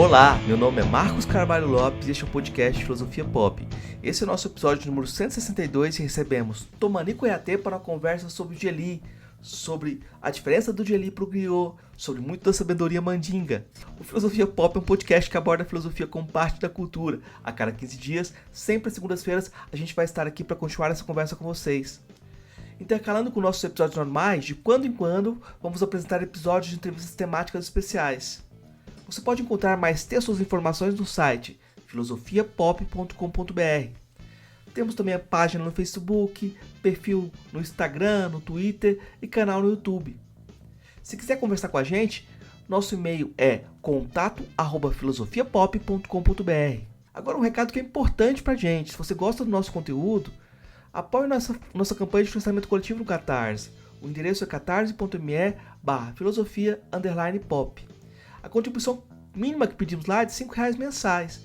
Olá, meu nome é Marcos Carvalho Lopes e este é o podcast Filosofia Pop. Esse é o nosso episódio número 162 e recebemos Tomanico EAT para uma conversa sobre o GLI, sobre a diferença do GLI para o griot, sobre muito da sabedoria mandinga. O Filosofia Pop é um podcast que aborda a filosofia como parte da cultura. A cada 15 dias, sempre às segundas-feiras, a gente vai estar aqui para continuar essa conversa com vocês. Intercalando com nossos episódios normais, de quando em quando, vamos apresentar episódios de entrevistas temáticas especiais. Você pode encontrar mais textos e informações no site filosofiapop.com.br. Temos também a página no Facebook, perfil no Instagram, no Twitter e canal no YouTube. Se quiser conversar com a gente, nosso e-mail é contato@filosofiapop.com.br. Agora um recado que é importante pra gente. Se você gosta do nosso conteúdo, apoie nossa campanha de financiamento coletivo no Catarse. O endereço é catarse.me/filosofia_pop. A contribuição mínima que pedimos lá é de R$5 mensais.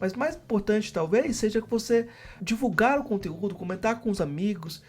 Mas mais importante talvez seja que você divulgar o conteúdo, comentar com os amigos,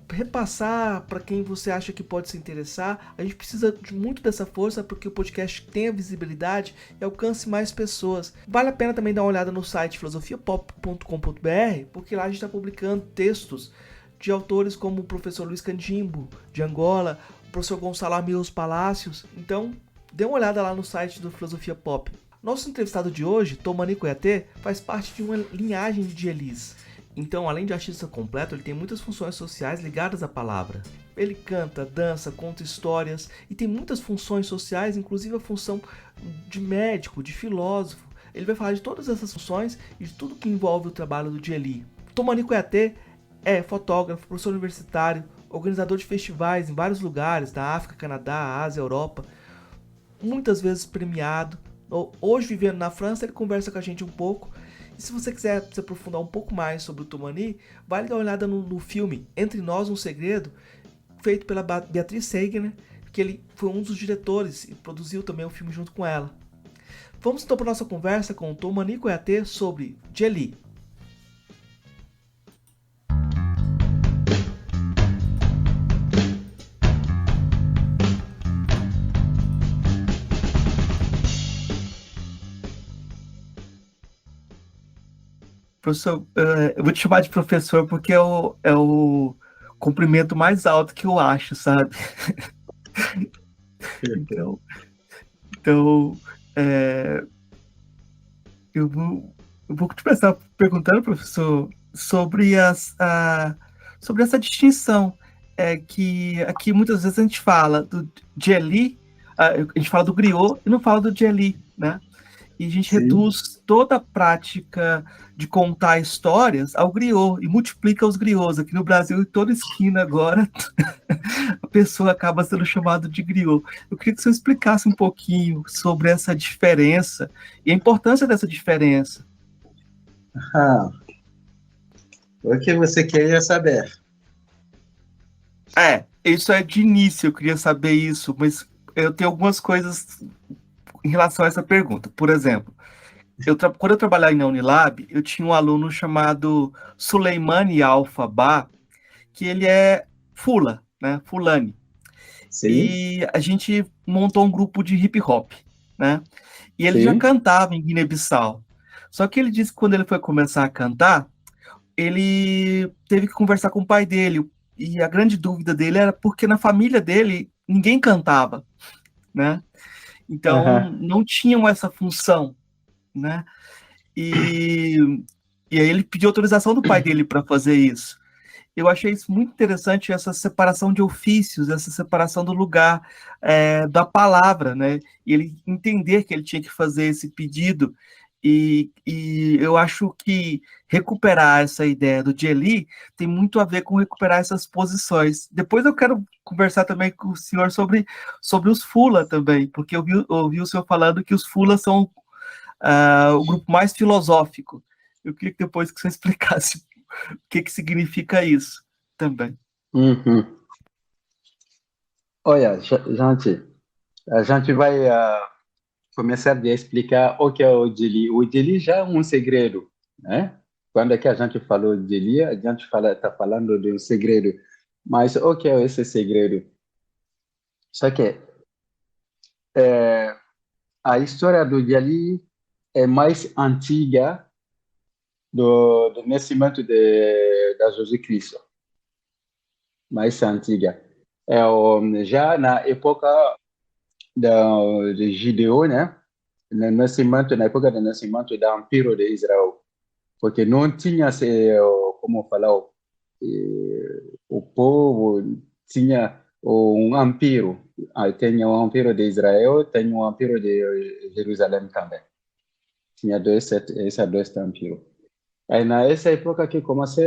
repassar para quem você acha que pode se interessar. A gente precisa de muito dessa força para que o podcast tenha visibilidade e alcance mais pessoas. Vale a pena também dar uma olhada no site filosofiapop.com.br, porque lá a gente está publicando textos de autores como o professor Luiz Candimbo, de Angola, o professor Gonçalo Amigos Palácios. Então, dê uma olhada lá no site do Filosofia Pop. Nosso entrevistado de hoje, Tomanico EAT, faz parte de uma linhagem de GLIs. Então, além de artista completo, ele tem muitas funções sociais ligadas à palavra. Ele canta, dança, conta histórias e tem muitas funções sociais, inclusive a função de médico, de filósofo. Ele vai falar de todas essas funções e de tudo que envolve o trabalho do GLI. Tomanico EAT é fotógrafo, professor universitário, organizador de festivais em vários lugares, da África, Canadá, Ásia, Europa, muitas vezes premiado. Hoje, vivendo na França, ele conversa com a gente um pouco. E se você quiser se aprofundar um pouco mais sobre o Tomani, vale dar uma olhada no filme Entre Nós um Segredo, feito pela Beatriz Seigner, que ele foi um dos diretores e produziu também o filme junto com ela. Vamos então para a nossa conversa com o Tomanico EAT sobre GLI. Professor, eu vou te chamar de professor porque é o cumprimento mais alto que eu acho, sabe? Então é, eu vou te começar perguntando, professor, sobre essa distinção que aqui muitas vezes a gente fala do GLI, a gente fala do griot e não fala do GLI, né? E a gente Sim. reduz toda a prática de contar histórias ao griot e multiplica os griots. Aqui no Brasil, em toda esquina agora, a pessoa acaba sendo chamada de griot. Eu queria que você explicasse um pouquinho sobre essa diferença e a importância dessa diferença. O que você queria saber? Isso é de início, eu queria saber isso, mas eu tenho algumas coisas em relação a essa pergunta. Por exemplo, quando eu trabalhava na Unilab, eu tinha um aluno chamado Suleimani Alfabá, que ele é Fula, né? Fulani. Sim, E a gente montou um grupo de hip hop, né? E ele já sim. cantava em Guiné-Bissau. Só que ele disse que quando ele foi começar a cantar, ele teve que conversar com o pai dele. E a grande dúvida dele era porque na família dele ninguém cantava, né? Então Aham. não tinham essa função, né? E, e aí ele pediu autorização do pai dele para fazer isso. Eu achei isso muito interessante, essa separação de ofícios, essa separação do lugar, da palavra, né? E ele entender que ele tinha que fazer esse pedido. E eu acho que recuperar essa ideia do GLI tem muito a ver com recuperar essas posições. Depois eu quero conversar também com o senhor sobre os Fula também, porque eu ouvi o senhor falando que os Fula são o grupo mais filosófico. Eu queria que depois que você explicasse o que significa isso também. Uhum. Olha, gente, a gente vai começar a explicar o que é o Dili. O Dili já é um segredo, né? Quando é que a gente falou de Dili, a gente está falando de um segredo. Mas o que é esse segredo? Só que a história do Jali é mais antiga do nascimento da Jesus Cristo, mais antiga. Já na época de Gideão, né? Na época do nascimento do Império de Israel, porque não tinha, como falar, o povo tinha um império. Tinha o império de Israel, tem o império de Jerusalém também. Tinha esses dois impérios. Aí nessa época que começou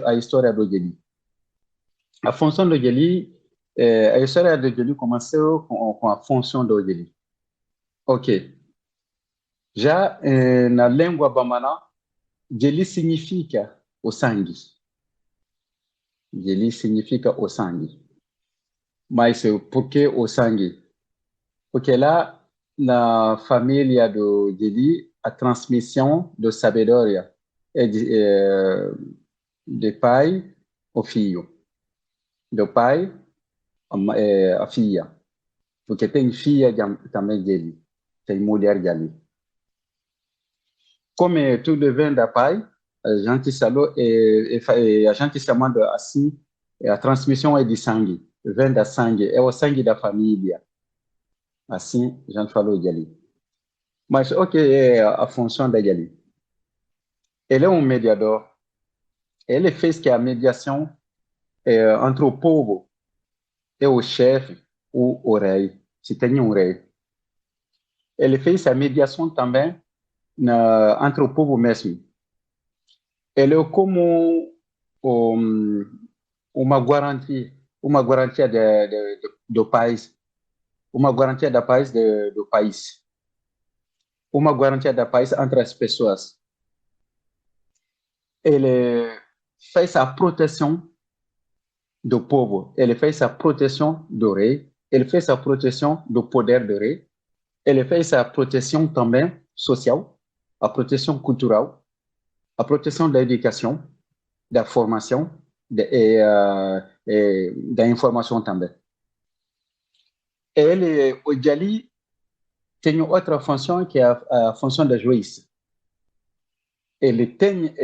a história do Jeli. A função do Jeli, a história do Jeli começou com a função do Jeli. Ok. Já na língua bamana, Jeli significa o sangue. Jeli significa o sangue. Mas por que o sangue? Porque lá, na família do Jeli, a transmissão da sabedoria é de pai ao filho. Do pai a filha. Porque tem filha também dele. Tem mulher dele. Como tudo vem da pai, a gente falou, a gente chamando assim, a transmissão é de sangue. Vem da sangue, é o sangue da família. Assim, a gente falou dele. Mas o que é a função dele? Ele é um mediador. Ele fez que a mediação entre o povo e o chefe, o rei, se tem um rei. Ele fez a mediação também entre o povo mesmo. Ele é como uma garantia do país, uma garantia da paz do país, uma garantia da paz entre as pessoas. Ele fez a proteção do povo, ele fez a proteção do rei, ele fez a proteção do poder do rei, ele fez a proteção também social, a proteção cultural, a proteção da educação, da formação da informação também. O Jali tem outra função que é a função da juiz. Ele tem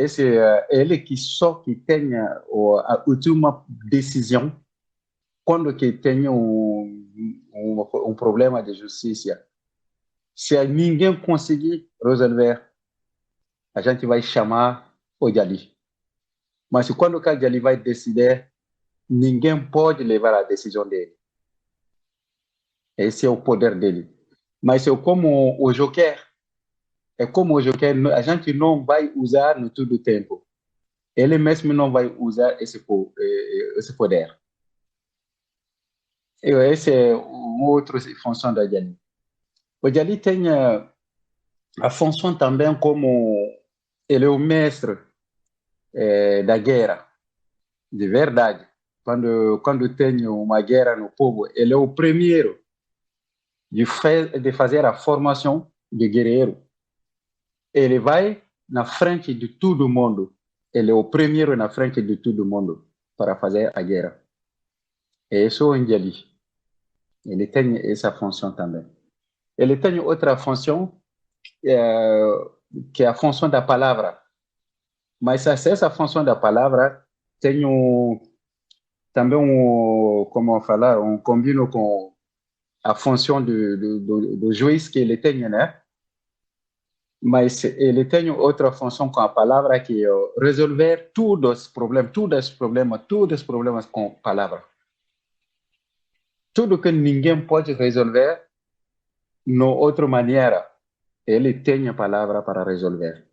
ele que só que tem a última decisão quando que tem um problema de justiça. Se ninguém conseguir resolver, a gente vai chamar o Jali. Mas quando o Jali vai decidir, ninguém pode levar a decisão dele. Esse é o poder dele. Mas é como o Joker. É como o Joker, a gente não vai usar no todo o tempo. Ele mesmo não vai usar esse poder. Essa é outra função da Jali. O Jali tem a função também como ele é o mestre da guerra, de verdade. Quando tem uma guerra no povo, ele é o primeiro de fazer a formação de guerreiro. Ele vai na frente de todo mundo. Ele é o primeiro na frente de todo mundo para fazer a guerra. Esse é o Jali. Ele tem essa função também. Ele tem outra função, que é a função da palavra. Mas essa função da palavra tem também como falar, combino com a função do juiz que ele tem, né? Mas ele tem outra função com a palavra que é resolver todos os problemas com palavra. Tudo que ninguém pode resolver de outra maneira, ele tem a palavra para resolver.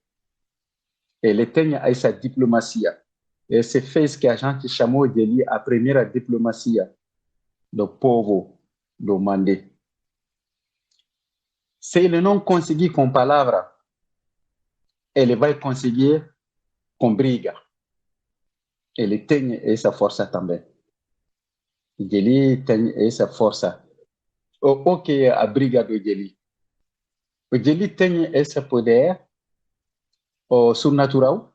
Ele tem essa diplomacia. Esse fez que a gente chamou dele a primeira diplomacia do povo do Mandé. Se ele não conseguir com palavra, ele vai conseguir com briga. Ele tem essa força também. Ele tem essa força. O que é a briga do Jeli? O Jeli tem esse poder sobrenatural.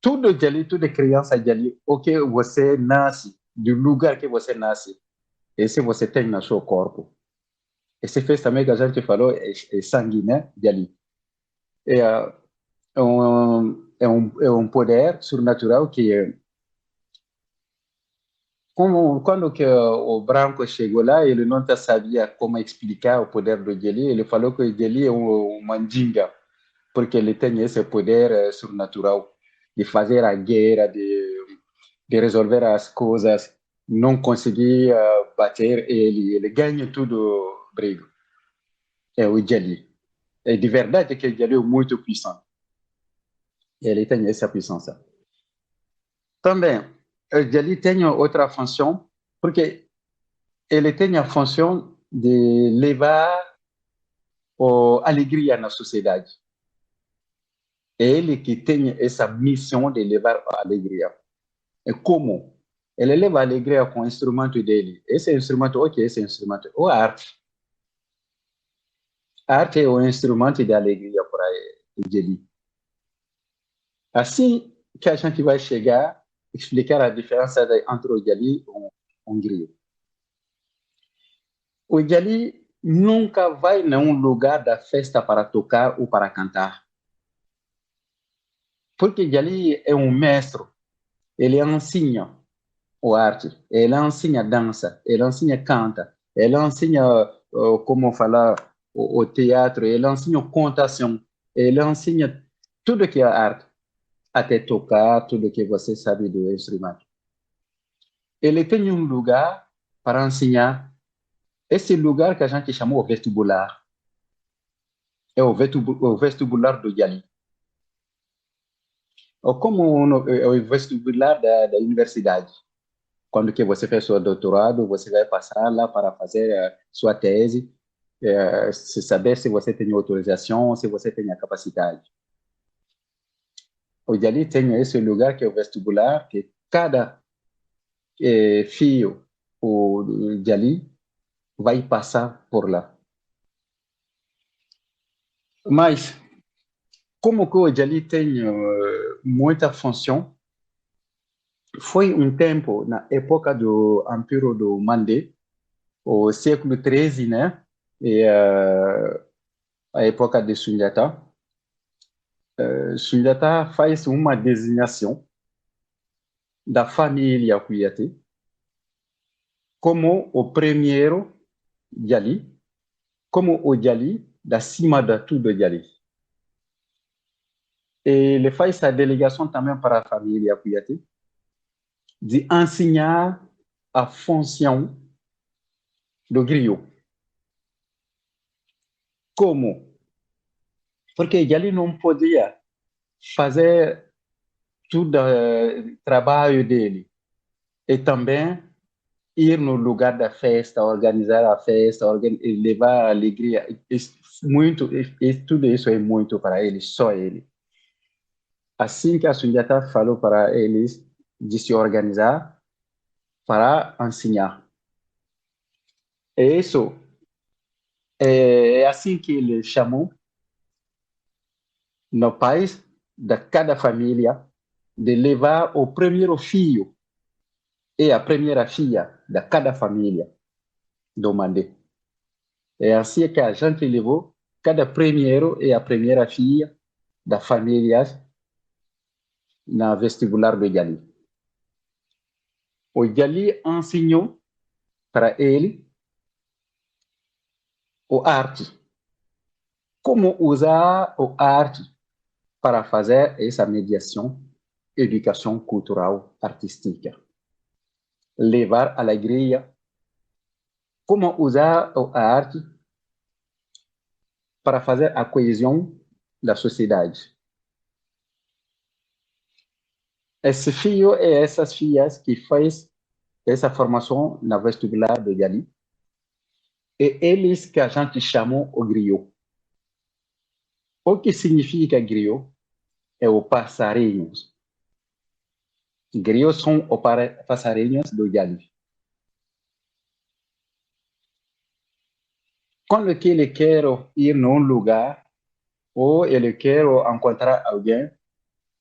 Tudo Jeli, toda criança Jeli, o que você nasce, do lugar que você nasce, esse você tem no seu corpo. Esse fez também que a gente falou é sangue, né, de ali. É, é um poder sobrenatural que, como, quando que o branco chegou lá, ele não sabia como explicar o poder do Jeli. Ele falou que o Jeli é um mandinga, porque ele tem esse poder sobrenatural de fazer a guerra, de resolver as coisas, não conseguia bater ele ganha tudo briga. É o Jeli. É de verdade que o Jeli é muito puissant. Ele tem essa puissância. Também, o Jeli tem outra função, porque ele tem a função de levar a alegria na sociedade. É ele que tem essa missão de levar a alegria. É como? Ele leva a alegria com o instrumento dele. Esse instrumento, o que é esse instrumento? A arte. A arte é o instrumento de alegria para ele. Assim que a gente vai chegar, explicar a diferença entre o Jali e um griot. O Jali nunca vai num lugar da festa para tocar ou para cantar. Porque Jali é um mestre. Ele ensina a arte, ele ensina dança, ele ensina canta, ele ensina como falar o teatro, ele ensina contação, ele ensina tudo que é arte, até tocar tudo que você sabe do instrumento. Ele tem um lugar para ensinar. Esse lugar que a gente chamou vestibular é o vestibular do Jali. Ou como é o vestibular da universidade. Quando que você fez seu doutorado, você vai passar lá para fazer sua tese, se saber se você tem autorização, se você tem a capacidade. O Jali tem esse lugar que é o vestibular, que cada filho o Jali vai passar por lá. Mas, como que o Jali tem muita função, foi um tempo, na época do Império do Mandé, o século XIII, né? E a época de Sundiata. Sundiata faz uma designação da família Kouyaté como o primeiro Jali, como o Jali da cima de tudo Jali. Ele faz a delegação também para a família Kouyaté de ensinar a função do griot. Como? Porque Jali não podia fazer todo o trabalho dele e também ir no lugar da festa, organizar a festa, levar a alegria. Muito, tudo isso é muito para ele, só ele. Assim que a Sundiata falou para eles de se organizar para ensinar. E isso é assim que ele chamou no país de cada família de levar o primeiro filho e a primeira filha de cada família do Mandé. É assim que a gente levou cada primeiro e a primeira filha da família na vestibular do Jali. O Jali ensinou para ele a arte, como usar a arte para fazer essa mediação, educação cultural artística, levar alegria, como usar a arte para fazer a coesão da sociedade. Esse filho e essas filhas que faz essa formação na vestibular do Jali, e eles que a gente chamou o griot. O que significa griot? É o passarinhos. Griots são os passarinhos do Jali. Quando que ele quer ir num lugar ou ele quer encontrar alguém,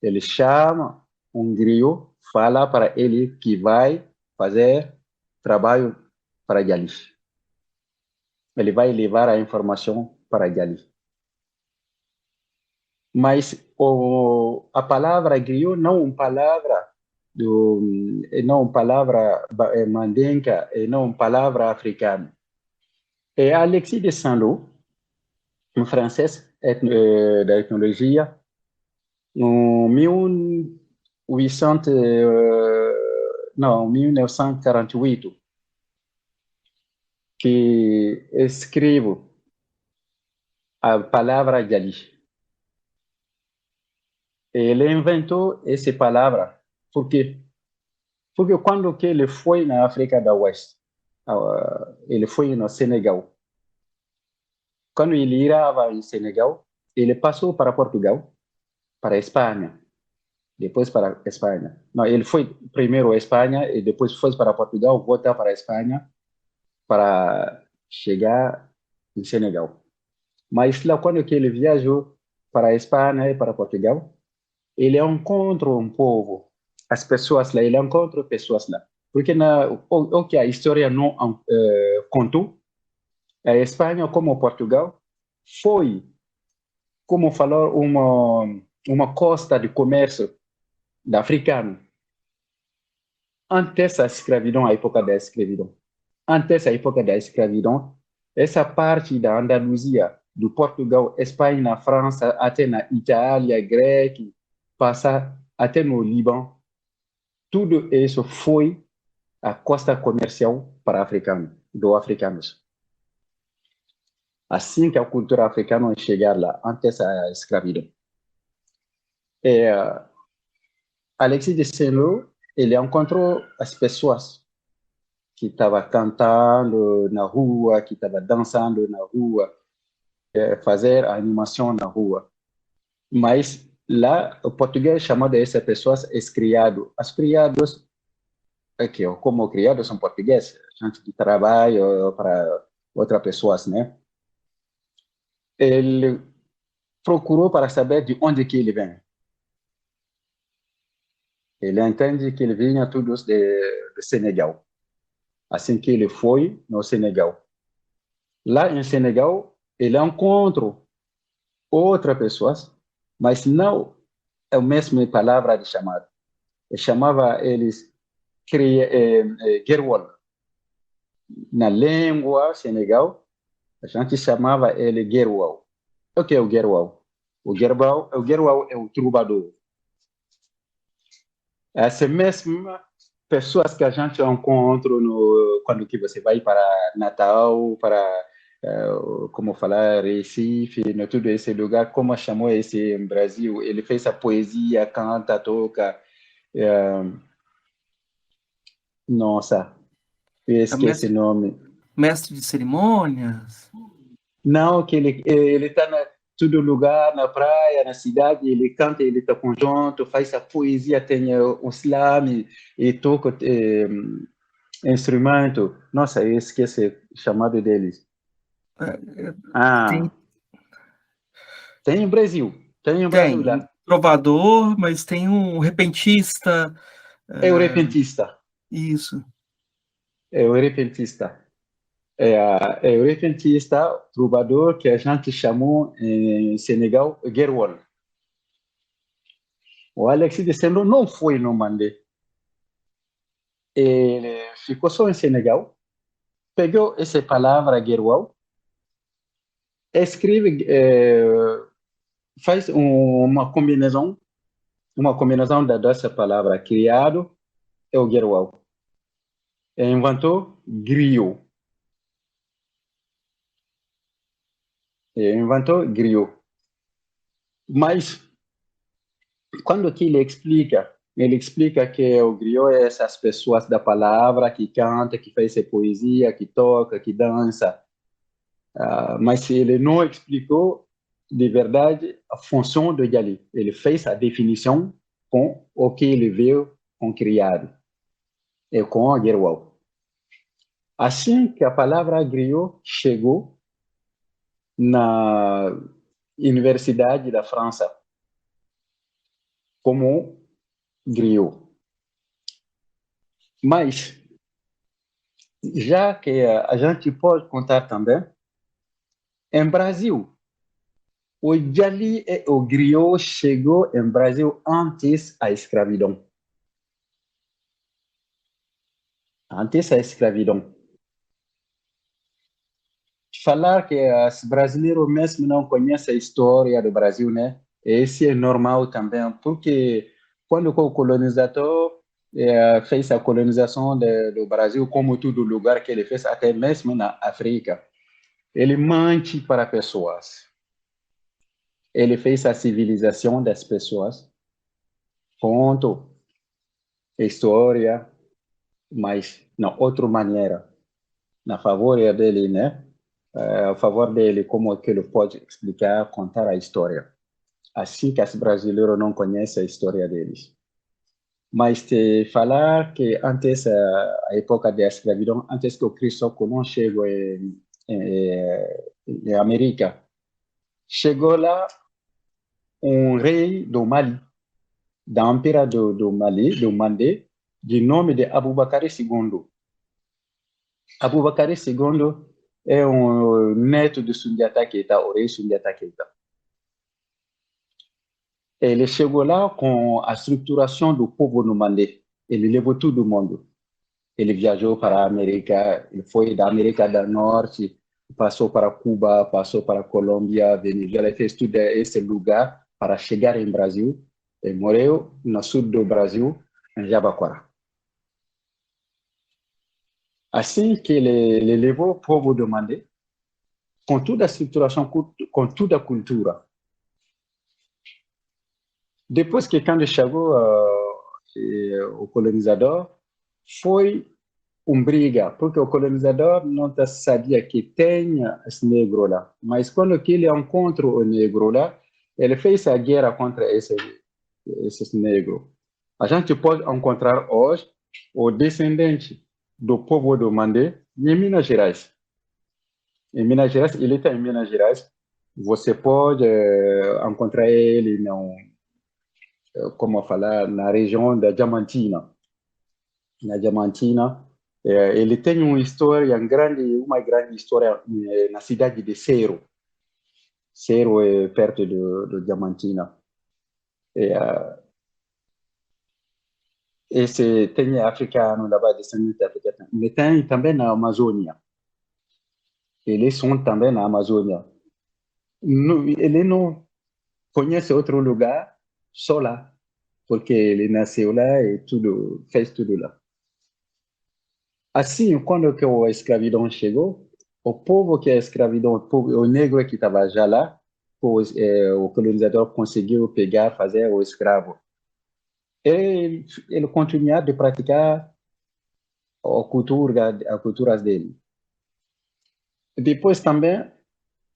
ele chama um griot, fala para ele que vai fazer trabalho para Jali. ele vai levar a informação para Gali. Mas a palavra griot não uma palavra não uma palavra mandinka, e não uma palavra africana. É Alexis de Saint-Lô, um francês da etnologia, em 1800, não, 1948, que escreve a palavra Gali. Ele inventou essa palavra porque quando que ele foi na África do Oeste, ele foi no Senegal. Quando ele irava em Senegal, ele passou para Portugal, para a Espanha, depois para a Espanha. Não, ele foi primeiro à Espanha e depois foi para Portugal, voltar para a Espanha para chegar em Senegal. Mas lá quando que ele viajou para a Espanha e para Portugal, ele encontrou um povo, as pessoas lá, ele encontrou pessoas lá. Porque o que a história não contou, a Espanha como Portugal foi, como falar, uma costa de comércio da africano. Antes da escravidão, a época da escravidão. Antes da época da escravidão, essa parte da Andaluzia, do Portugal, Espanha, França, até na Itália, Grécia, passar até no Líbano, tudo isso foi a costa comercial para africanos, do africanos. Assim que a cultura africana chegar lá, antes da escravidão. Alexis de Saint-Lô, ele encontrou as pessoas que estavam cantando na rua, que estavam dançando na rua, fazer animação na rua. Mas lá, o português chamou dessas pessoas criados. As criados, aqui, como criados são portugueses, gente que trabalha para outras pessoas, né? Ele procurou para saber de onde que ele vem. Ele entende que ele vinha todos de Senegal. Assim que ele foi no Senegal. Lá em Senegal, ele encontrou outras pessoas, mas não é a mesma palavra de chamar. Ele chamava eles Gerwal. Na língua Senegal, a gente chamava ele Gerwal. O que é o Gerwal? O Gerwal é o troubadour. Essa mesma pessoas que a gente encontra quando que você vai para Natal, para como falar Recife, no todo esse lugar, como chamou esse Brasil, ele fez a poesia, canta, toca, é, nossa, eu É esqueci o nome. mestre de cerimônias? Não, que ele está na todo lugar, na praia, na cidade, ele canta, ele está conjunto, faz a poesia, tem o slam e toca instrumento. Nossa, eu esqueci o chamado deles. É, tem, Ah, tem o Brasil. Tem o Brasil tem lá. um trovador, mas tem um repentista. É o repentista. Isso. É o repentista. É o repentista, trovador, que a gente chamou em Senegal, Gerwal. O Alex de Selo não foi no Mandé. Ele ficou só em Senegal, pegou essa palavra Gerwal, escreve, faz uma combinação dessa palavra, criado, é o Gerwal. Inventou griot. Inventou griot. Mas, quando que ele explica que o griot é essas pessoas da palavra que canta, que faz poesia, que toca, que dança. Mas ele não explicou de verdade a função do Yali. Ele fez a definição com o que ele viu com criado, e com a Gerwal. Assim que a palavra griot chegou na Universidade da França como griot. Mas, já que a gente pode contar também Em Brasil, o Jali e o griot chegou em Brasil antes da escravidão. Antes da escravidão. Falar que os brasileiros mesmo não conhecem a história do Brasil, né? Esse é normal também, porque quando o colonizador fez a colonização do Brasil, como todo lugar que ele fez, até mesmo na África, ele mente para pessoas. Ele fez a civilização das pessoas, ponto, história, mas na outra maneira, na favor dele, né? A favor dele, como que ele pode explicar, contar a história. Assim que os brasileiros não conhecem a história deles. Mas te falar que antes, a época da escravidão, antes que o Cristo Colón chegou em América, chegou lá um rei do Mali, da Empira do Mali, do Mandé, de nome de Abubakar II. Abubakar II é um neto de Sundiata Keita, o rei Sundiata Keita. Ele chegou lá com a estruturação do povo no Mandé. Ele levou todo mundo. Ele viajou para a América, ele foi da América do Norte, passou para Cuba, passou para Colômbia, Venezuela, fez todo esse lugar para chegar em Brasil. Ele morreu no sul do Brasil, em Jabaquara. Assim que ele levou o povo do Mandé, com toda a estruturação, com toda a cultura. Depois que quando chegou o colonizador, foi briga, porque o colonizador não sabia que tem esse negro lá. Mas quando que ele encontra o negro lá, ele fez a guerra contra esses negros. A gente pode encontrar hoje o descendente do povo do Mandé em Minas Gerais. Em Minas Gerais, ele está em Minas Gerais. Você pode encontrar ele, não, como falar, na região da Diamantina. Na Diamantina, ele tem uma história uma grande história na cidade de Cero. Cero é perto do Diamantina. Esse tem africano da descendente africana. Mas tem também na Amazônia. Eles são também na Amazônia. Ele não conhece outro lugar, só lá, porque ele nasceu lá e tudo, fez tudo lá. Assim, quando que a escravidão chegou, o povo que a escravidão, o negro que estava já lá, o colonizador conseguiu pegar, fazer o escravo. Ele continuou de praticar a cultura dele. Depois também,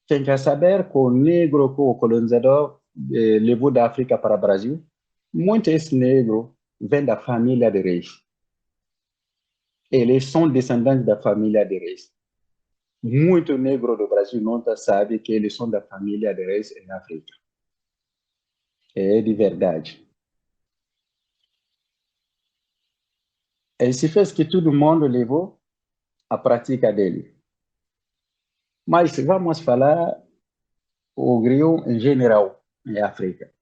tem que saber que o negro que o colonizador levou da África para o Brasil, muitos negros vêm da família de reis. Eles são descendentes da família de reis. Muito negro do Brasil não sabe que eles são da família de reis em África. É de verdade. E se fez que todo mundo levou a prática dele. Mas vamos falar o griot em geral em África.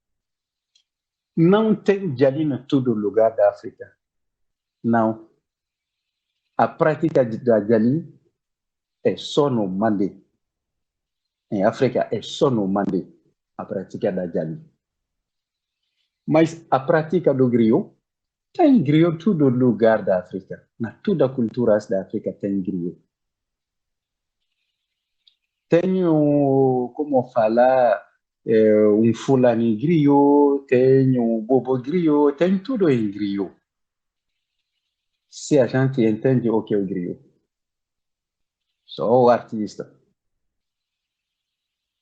Não tem jali em todo lugar da África. Não. A prática da jali é só no Mandé. Em África é só no Mandé a prática da jali. Mas a prática do griot tem griot em todo lugar da África. Na toda a cultura da África tem griot. Tenho, como falar, fulani griot, tenho bobo griot, tem tudo em griot. Se a gente entende o que é o griot. Só o artista.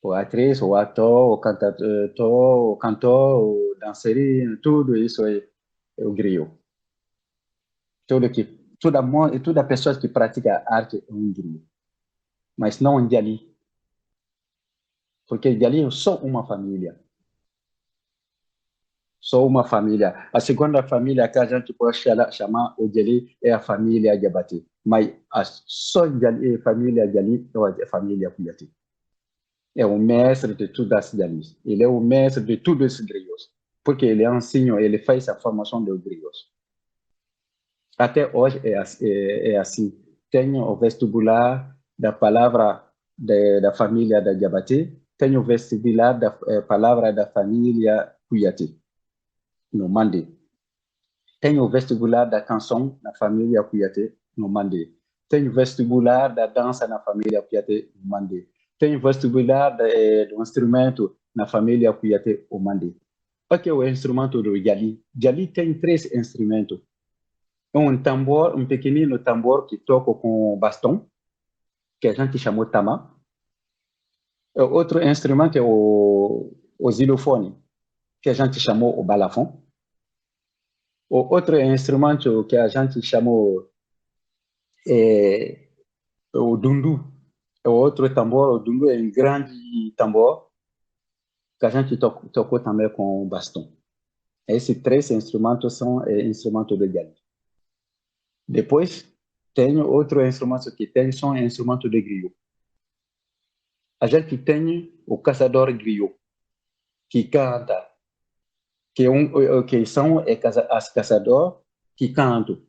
O atriz, o ator, o cantor, o dançarino, tudo isso é o griot. Toda pessoa que pratica arte é um griot. Mas não um Djali. Porque Djali é só uma família. Só uma família. A segunda família que a gente pode chamar o Djali é a família Jabati. Mas só Djali, família Djali é a família Kuyati. é o mestre de todas as Jalis. Ele é o mestre de todos os griots, porque ele ensina, ele faz a formação dos griots. Até hoje é assim. Tem o vestibular da palavra da família da Jabaté, tem o vestibular da palavra da família Cuiaté, no Mandé. Tem o vestibular da canção na família Cuiaté, no Mandé. Tem o vestibular da dança na família Cuiaté, no Mandé. Tem o vestibular do instrumento na família Cuiaté, no Mandé. O que é o instrumento do Jali? Jali tem 3 instrumentos. Um pequenino tambor que toca com bastão, que a gente chamou tama. Outro instrumento é o xilofone, que a gente chamou o balafon. O outro instrumento que a gente chamou o dundu. O outro tambor, o dundu é um grande tambor que a gente tocou também com bastão. Esses 3 instrumentos são instrumentos de jali. Depois, tem outro instrumento que tem, são instrumentos de griot. A gente tem o caçador griot, que canta, que são as caçadores que cantam,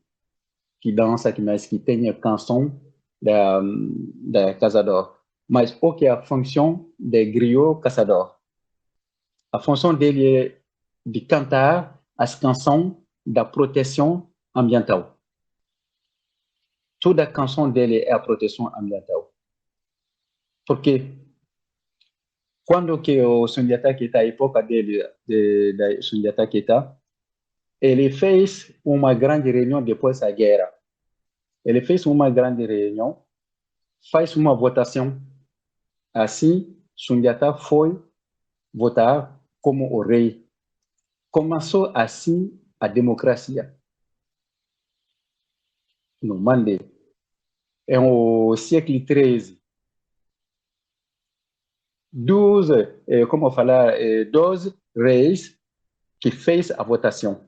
que dançam, que tem a canção da caçador. Mas o que é a função de griot caçador? A função dele é de cantar as canções da proteção ambiental. Toda a canção dele é a proteção ambiental. Porque quando que o Sundiata Keita, a época dele, da Sundiata Keita, ele fez uma grande reunião depois da guerra. Ele fez uma grande reunião, faz uma votação. Assim, Sundiata foi votar como o rei. Começou assim a democracia no Mandé. É o século XIII. 12 reis que fez a votação.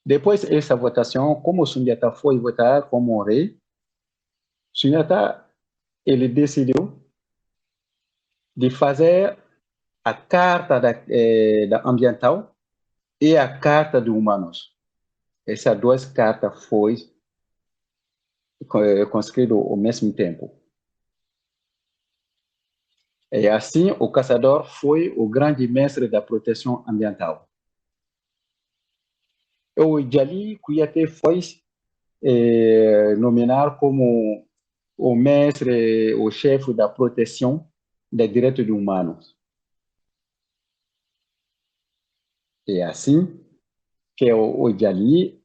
Depois dessa votação, como Sundiata foi votar como rei, Sundiata ele decidiu de fazer a carta da ambiental e a carta dos humanos. Essas 2 cartas foram construídas ao mesmo tempo. E assim, o caçador foi o grande mestre da proteção ambiental. O Jali Cuiaté foi nomeado como o mestre, o chefe da proteção dos direitos humanos. E assim que o Jali,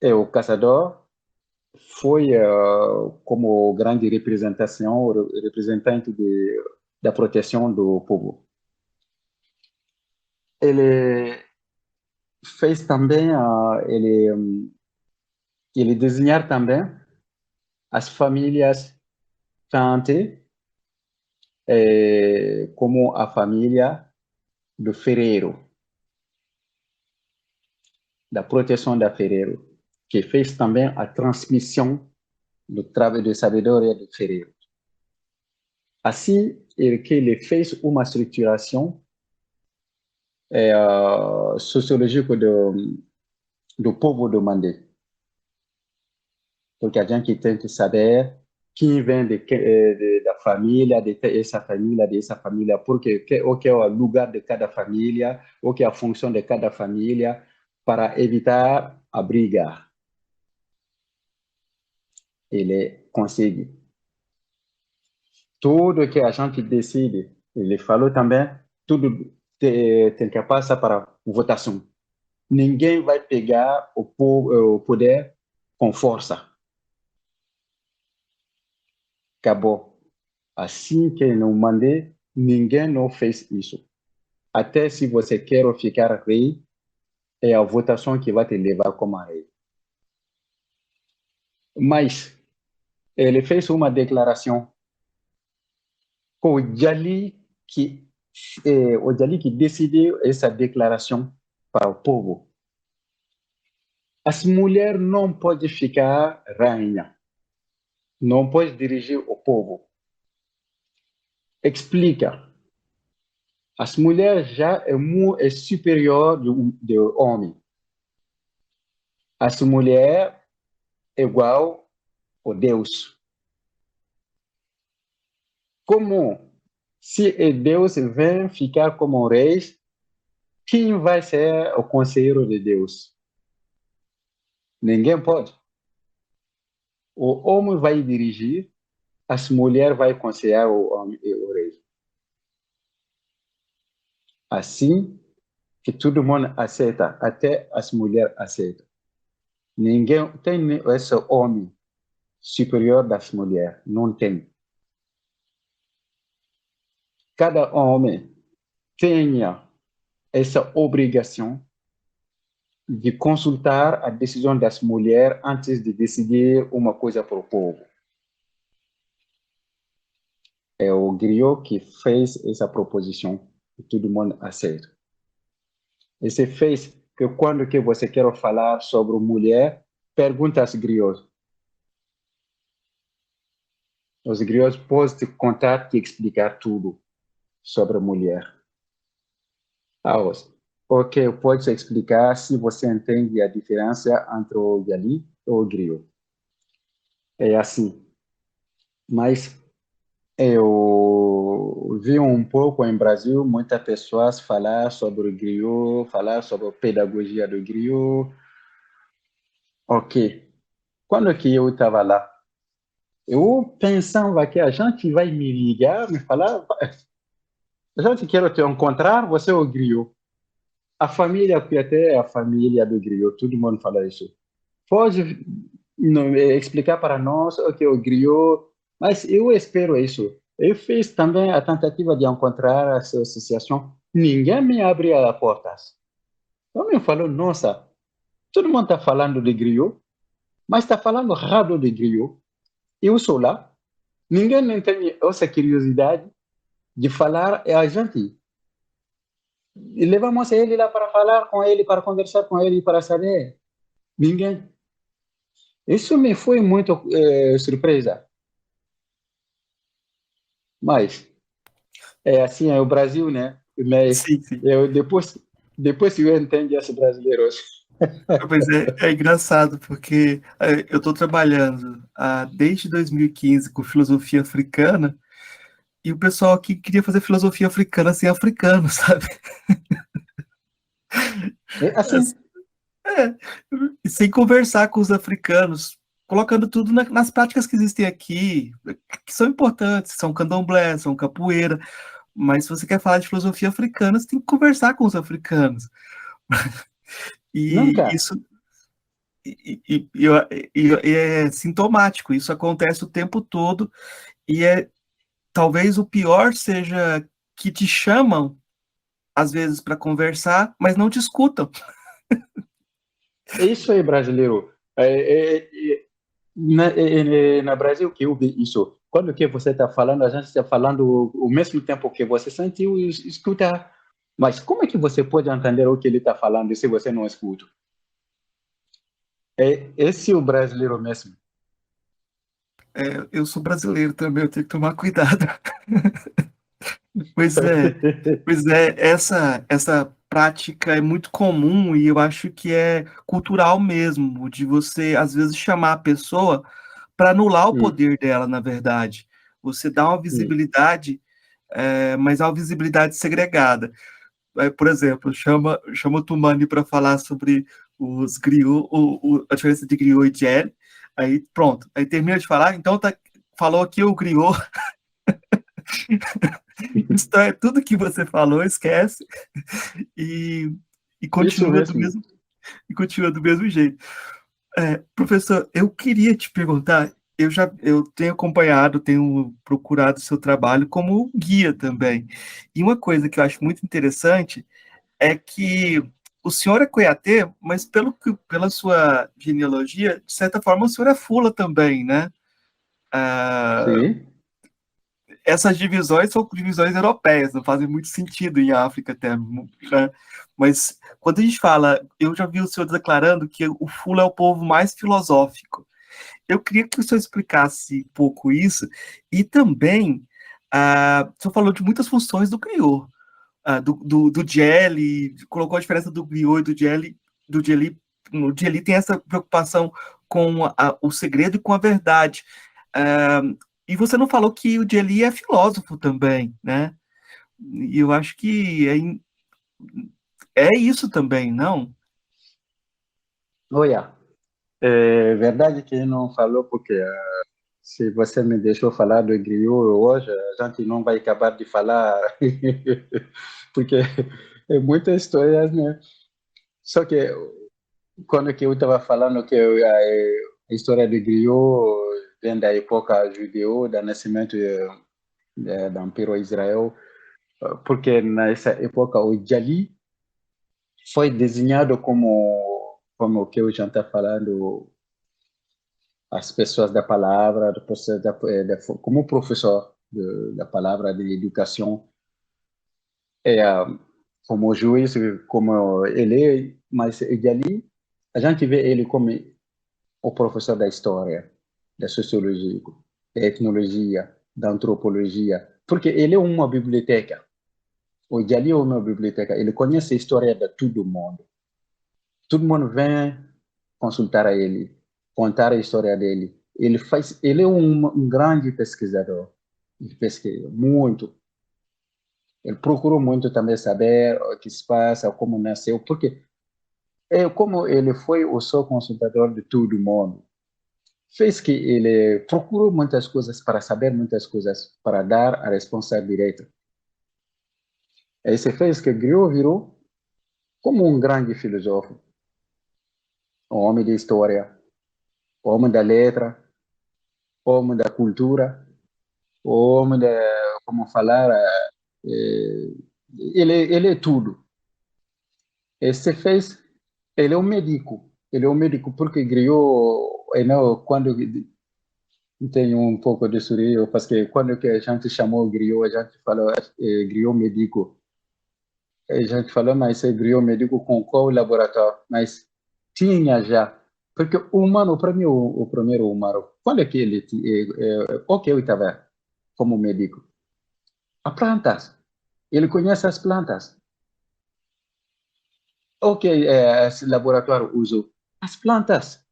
o caçador, foi como grande representante da proteção do povo. Ele fez também, ele desenhar também as famílias Tante, como a família do ferreiro, da proteção da ferreiro, que fez também a transmissão do trabalho de sabedoria do ferreiro. Assim, que ele fez uma estruturação sociológica do povo do Mandé. Porque a gente tem que saber quem vem da família, dessa família, porque o que é o lugar de cada família, o que é a função de cada família, para evitar a briga. Ele consegue. Tudo que a gente decide, ele falou também, tudo tem que passar para votação. Ninguém vai pegar o poder com força. Acabou. Assim que eu mandei, ninguém não fez isso. Até se você quer ficar rei, é a votação que vai te levar como rei. Mas ele fez uma declaração com o Jali que decidiu essa declaração para o povo. As mulheres não podem ficar rainha, não podem dirigir o povo. explica. As mulheres já é superior do homem. As mulheres é igual a Deus. Como se Deus vem ficar como rei, quem vai ser o conselheiro de Deus? Ninguém pode. O homem vai dirigir, as mulheres vão aconselhar o homem e o rei. Assim que todo mundo aceita, até as mulheres aceitam. Ninguém tem esse homem superior das mulheres, não tem. Cada homem tenha essa obrigação de consultar a decisão das mulheres antes de decidir uma coisa para o povo. É o Griot que fez essa proposição e todo mundo aceita. E se fez que quando que você quer falar sobre mulher, pergunta aos griots. Os griots podem te contar e explicar tudo sobre mulher. Ok, pode explicar se você entende a diferença entre o Yali e o griot. É assim. Mas eu vi um pouco em Brasil muitas pessoas falar sobre o griot, falar sobre a pedagogia do griot. Ok. Quando que eu estava lá, eu pensava que a gente vai me ligar, me falar, a gente quer te encontrar, você é o griot. A família, que até é a família do griot, todo mundo fala isso. Pode explicar para nós o que é o griot, mas eu espero isso. Eu fiz também a tentativa de encontrar essa associação, ninguém me abria as portas. Então me falou, nossa, todo mundo está falando de griot, mas está falando errado de griot. Eu sou lá, ninguém não tem essa curiosidade de falar, é a gente. E levamos ele lá para falar com ele, para conversar com ele, para saber. Ninguém. Isso me foi muito surpresa. Mas é assim, é o Brasil, né? Mas Sim, sim. depois eu entendo os brasileiros. Mas é engraçado, porque eu estou trabalhando desde 2015 com filosofia africana, e o pessoal aqui queria fazer filosofia africana sem africano, sabe? É assim. E sem conversar com os africanos, colocando tudo nas práticas que existem aqui, que são importantes, são candomblé, são capoeira, mas se você quer falar de filosofia africana, você tem que conversar com os africanos. E Nunca. isso e é sintomático, isso acontece o tempo todo, e talvez o pior seja que te chamam, às vezes, para conversar, mas não te escutam. Isso é brasileiro. Na Brasil que eu vi isso. Quando que você está falando, a gente está falando o mesmo tempo que você sentiu e escuta. Mas como é que você pode entender o que ele está falando se você não escuta? Esse é o brasileiro mesmo. Eu sou brasileiro também, eu tenho que tomar cuidado. Pois essa prática é muito comum e eu acho que é cultural mesmo, de você, às vezes, chamar a pessoa para anular o poder dela, na verdade. Você dá uma visibilidade, mas é uma visibilidade segregada. Por exemplo, chama o Tumani para falar sobre os griot, a diferença de griot e gel, aí pronto, aí termina de falar, então falou aqui o griot, isso é tudo que você falou, esquece, e continua do mesmo jeito. Professor, eu queria te perguntar, eu tenho acompanhado, tenho procurado o seu trabalho como guia também, e uma coisa que eu acho muito interessante é que o senhor é Coiatê, mas pela sua genealogia, de certa forma, o senhor é Fula também, né? Sim. Essas divisões são divisões europeias, não fazem muito sentido em África até, né? Mas quando a gente fala, eu já vi o senhor declarando que o Fula é o povo mais filosófico. Eu queria que o senhor explicasse um pouco isso, e também Você falou de muitas funções do griot, do jelly, colocou a diferença do griot e do jelly. No jelly tem essa preocupação com o segredo e com a verdade. E você não falou que o jelly é filósofo também, né? E eu acho que é isso também, não? Olha, é verdade que não falou porque se você me deixou falar do griot hoje, a gente não vai acabar de falar, porque é muita história, né? Só que quando que eu estava falando que a história do griot vem da época judeu, do nascimento do Império Israel, porque nessa época o Jali foi desenhado como o que o Jean está falando, as pessoas da palavra, como professor da palavra de educação, como juiz, como ele, mas ele ali, a gente vê ele como o professor da história, da sociologia, da etnologia, da antropologia, porque ele é uma biblioteca. O Jali é uma biblioteca, ele conhece a história de todo mundo. Todo mundo vem consultar a ele, contar a história dele. Ele é um grande pesquisador. Ele pesquisa muito. Ele procurou muito também saber o que se passa, como nasceu, porque como ele foi o seu consultador de todo mundo, fez que ele procurou muitas coisas para saber muitas coisas, para dar a resposta direta. Isso fez que Griot virou como um grande filósofo, um homem de história, um homem da letra, um homem da cultura, um homem da, como falar, ele é tudo. Esse fez, ele é um médico porque Griot, não, quando tem um pouco de surreal, porque quando que a gente chamou Griot, a gente falou Griot médico. A gente falou, mas esse Griot médico com qual laboratório? Mas tinha já. Porque o humano, o primeiro humano, quando é que ele, o que eu estava como médico? As plantas. Ele conhece as plantas. O que esse laboratório usou? As plantas.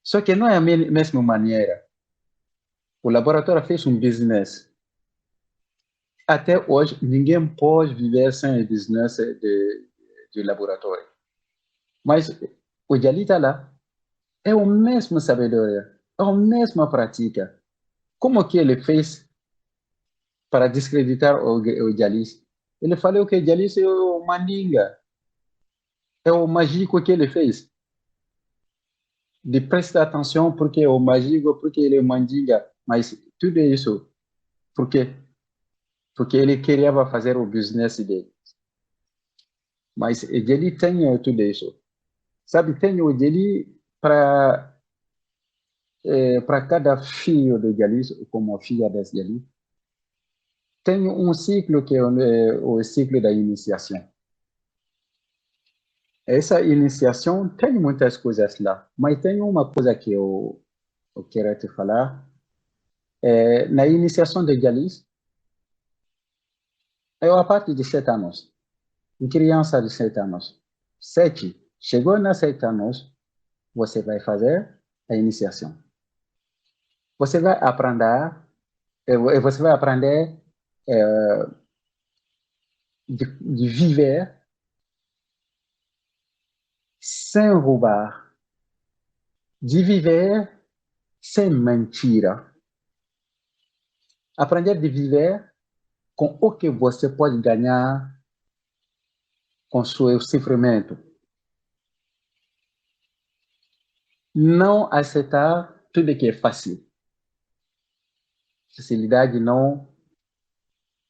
Só que não é a mesma maneira. O laboratório fez um business. Até hoje, ninguém pode viver sem o business de laboratório. Mas o Jali está lá. É a mesma sabedoria. É a mesma prática. Como que ele fez para descreditar o Jalis? Ele falou que o Jalis é o mandinga. É o mágico que ele fez. De prestar atenção porque é o mágico, porque ele é mandinga. Mas tudo isso, por quê? Porque ele queria fazer o business dele. Mas ele tem tudo isso. Sabe, tem o dele para cada filho de Jalis, como filha das Jalis, tem um ciclo que é o ciclo da iniciação. Essa iniciação tem muitas coisas lá, mas tem uma coisa que eu quero te falar. Na iniciação de Jalis, eu a partir de 7 anos, uma criança de 7 anos, 7, chegou nas 7 anos, você vai fazer a iniciação. Você vai aprender, de viver sem roubar, de viver sem mentira. Aprender de viver com o que você pode ganhar com seu sofrimento. Não aceitar tudo que é fácil. Facilidade não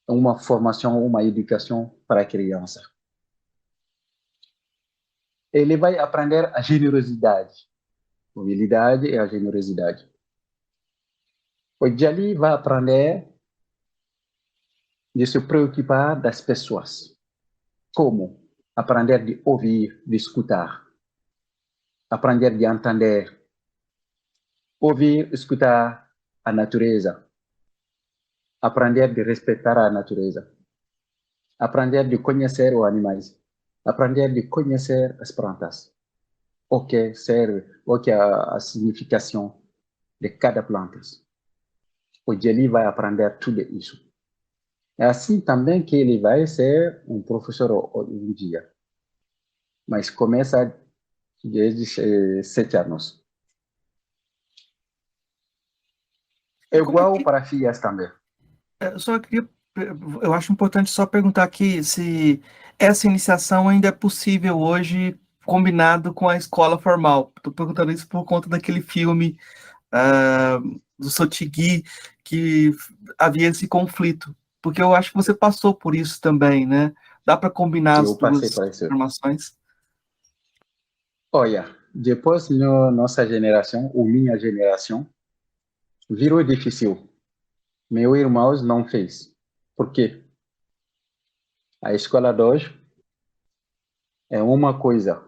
é uma formação, uma educação para a criança. Ele vai aprender a generosidade. Humildade e a generosidade. O Jali vai aprender de se preocupar das pessoas. Como? Aprender de ouvir, de escutar. Aprender de entender. Ouvir, escutar a natureza. aprender de respeitar a natureza, aprender de conhecer os animais, aprender de conhecer as plantas, o que serve, o que é a significação de cada planta. O Jeli vai aprender tudo isso. É assim também que ele vai ser um professor um dia. Mas começa desde 7 anos. É igual para filhas também. Eu só queria, eu acho importante só perguntar aqui se essa iniciação ainda é possível hoje combinado com a escola formal. Estou perguntando isso por conta daquele filme do Sotigui, que havia esse conflito, porque eu acho que você passou por isso também, né? Dá para combinar as Eu passei duas por isso. informações? Olha, depois nossa geração, ou minha geração, virou difícil. Meu irmão não fez. Por quê? A escola de hoje é uma coisa,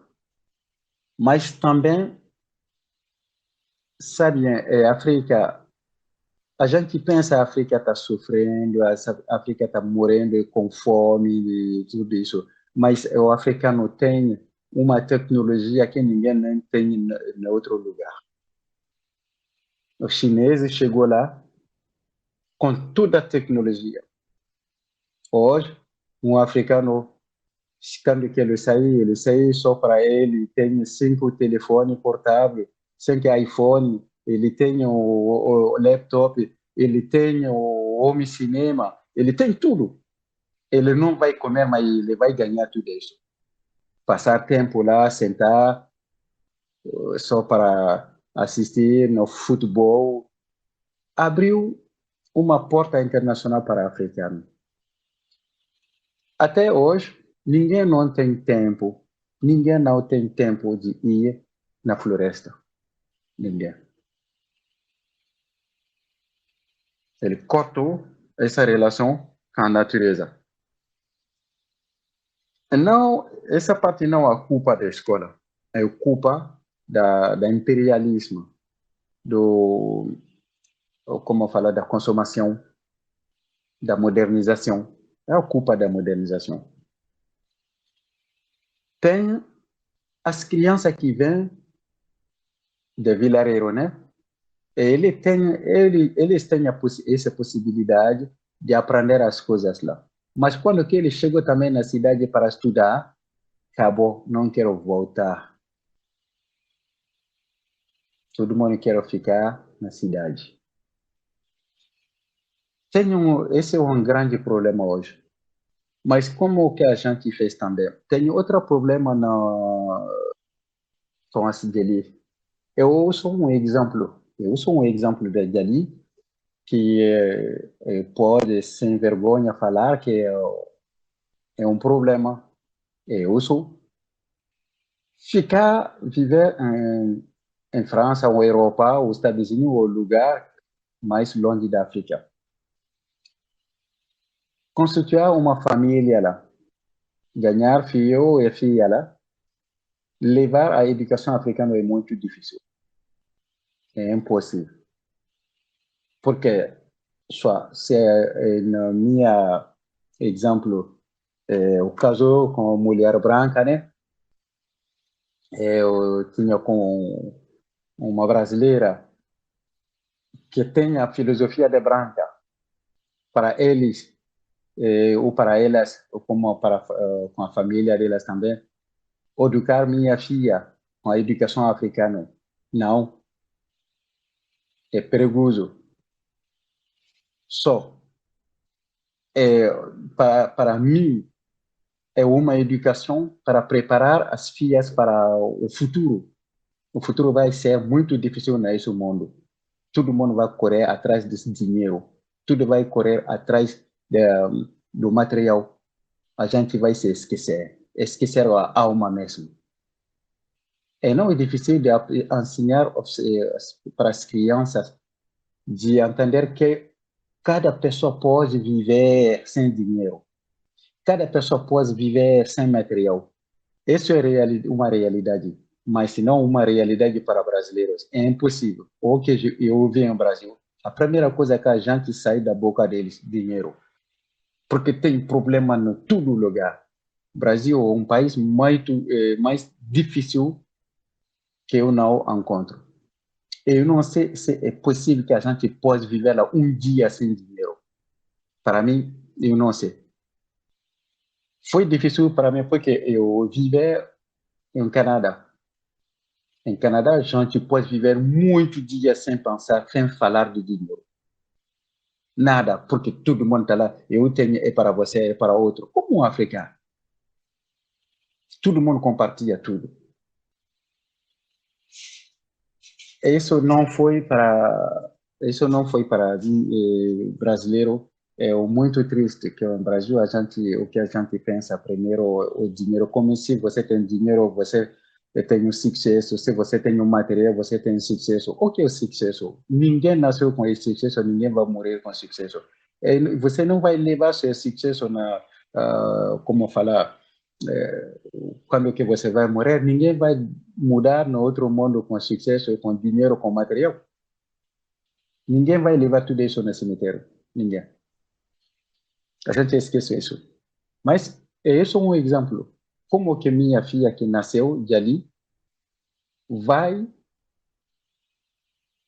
mas também, sabe, a África, a gente pensa que a África está sofrendo, a África está morrendo com fome e tudo isso, mas o africano tem uma tecnologia que ninguém nem tem em outro lugar. Os chineses chegou lá com toda a tecnologia. Hoje, um africano, quando que ele sai só para ele, tem 5 telefones portáveis, 5 iPhone, ele tem o laptop, ele tem o home cinema, ele tem tudo. Ele não vai comer, mas ele vai ganhar tudo isso. Passar tempo lá, sentar, só para assistir no futebol, abriu uma porta internacional para africanos. Até hoje, ninguém não tem tempo de ir na floresta. Ninguém. Ele cortou essa relação com a natureza. Não, essa parte não é culpa da escola, é culpa da imperialismo, como falar, da consumação, da modernização. É a culpa da modernização. Tem as crianças que vêm de Vilarejo, né? Eles têm essa possibilidade de aprender as coisas lá. Mas quando que eles chegam também na cidade para estudar, acabou, não quero voltar. Todo mundo quer ficar na cidade. Esse é um grande problema hoje. Mas como que a gente fez também? Tem outro problema com a cidade. Eu sou um exemplo. Eu sou um exemplo de Dali que pode, sem vergonha, falar que é um problema. Eu sou viver em França, ou Europa, ou Estados Unidos, ou lugar mais longe da África. Constituir uma família lá, ganhar filho e filha lá, levar a educação africana é muito difícil. É impossível. Porque, só, se no meu exemplo, eu casou com uma mulher branca, né? Eu tinha com uma brasileira que tem a filosofia de branca. Para eles, ou para elas, ou como para com a família delas também, educar minha filha com a educação africana. Não, é perigoso. Só, é, para mim, é uma educação para preparar as filhas para o futuro. O futuro vai ser muito difícil nesse mundo. Todo mundo vai correr atrás desse dinheiro. Tudo vai correr atrás do material. A gente vai se esquecer. Esquecer a alma mesmo. Não é difícil de ensinar para as crianças de entender que cada pessoa pode viver sem dinheiro. Cada pessoa pode viver sem material. Isso é uma realidade, mas se não uma realidade para brasileiros, é impossível. O que eu vi no Brasil a primeira coisa que a gente sai da boca deles, dinheiro. Porque tem problema em todo lugar. O Brasil é um país mais difícil que eu não encontro. Eu não sei se é possível que a gente possa viver lá um dia sem dinheiro. Para mim, eu não sei. Foi difícil para mim porque eu vivia em Canadá. Em Canadá, a gente pode viver muitos dias sem pensar, sem falar de dinheiro. Nada, porque todo mundo está lá. Eu tenho, é para você, é para outro. Como um africano. Todo mundo compartilha tudo. Isso não foi para brasileiro. É muito triste que no Brasil o que a gente pensa primeiro o dinheiro, como se você tem dinheiro, você tem um sucesso, se você tem um material, você tem sucesso. O que é o sucesso? Ninguém nasceu com esse sucesso, ninguém vai morrer com sucesso. Você não vai levar seu sucesso como falar, é, quando que você vai morrer, ninguém vai mudar no outro mundo com sucesso, com dinheiro, com material. Ninguém vai levar tudo isso no cemitério. Ninguém. A gente esquece isso. Mas isso é um exemplo. Como que minha filha que nasceu de ali vai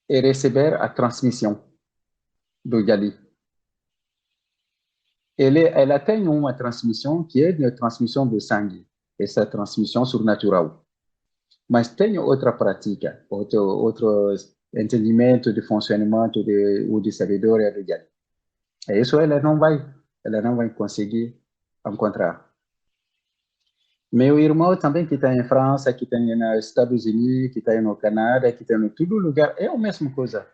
receber a transmissão do Jali? Ela tem uma transmissão que é a transmissão do sangue, essa transmissão sobrenatural. Mas tem outra prática, outro entendimento de funcionamento de sabedoria do Jali. Isso ela não vai conseguir encontrar. Meu irmão também que está em França, que está nos Estados Unidos, que está no Canadá, que está em todo lugar, é a mesma coisa.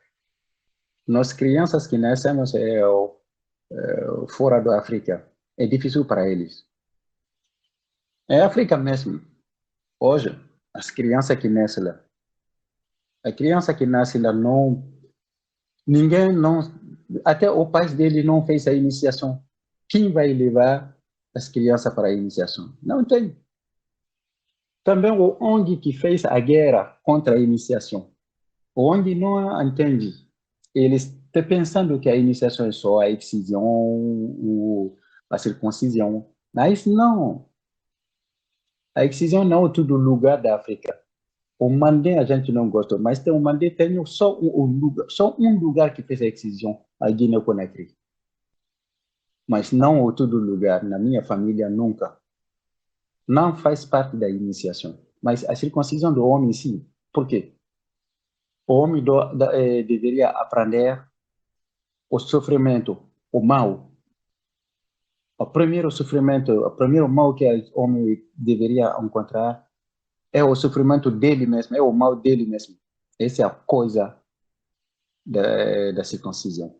Nós crianças que nascemos fora da África, é difícil para eles. É África mesmo. Hoje, as crianças que nascem lá, a criança que nasce lá ninguém não, até o pai dele não fez a iniciação. Quem vai levar as crianças para a iniciação? Não tem. Também o ONG que fez a guerra contra a iniciação. O ONG não entende. Eles estão pensando que a iniciação é só a excisão ou a circuncisão. Mas não. A excisão não é todo lugar da África. O Mandé a gente não gosta, mas tem o Mandé tem só um lugar que fez a excisão, a Guiné-Conakry. Mas não é todo lugar. Na minha família, nunca. Não faz parte da iniciação. Mas a circuncisão do homem, sim. Por quê? O homem deveria aprender o sofrimento, o mal. O primeiro sofrimento, o primeiro mal que o homem deveria encontrar é o sofrimento dele mesmo, é o mal dele mesmo. Essa é a coisa da circuncisão.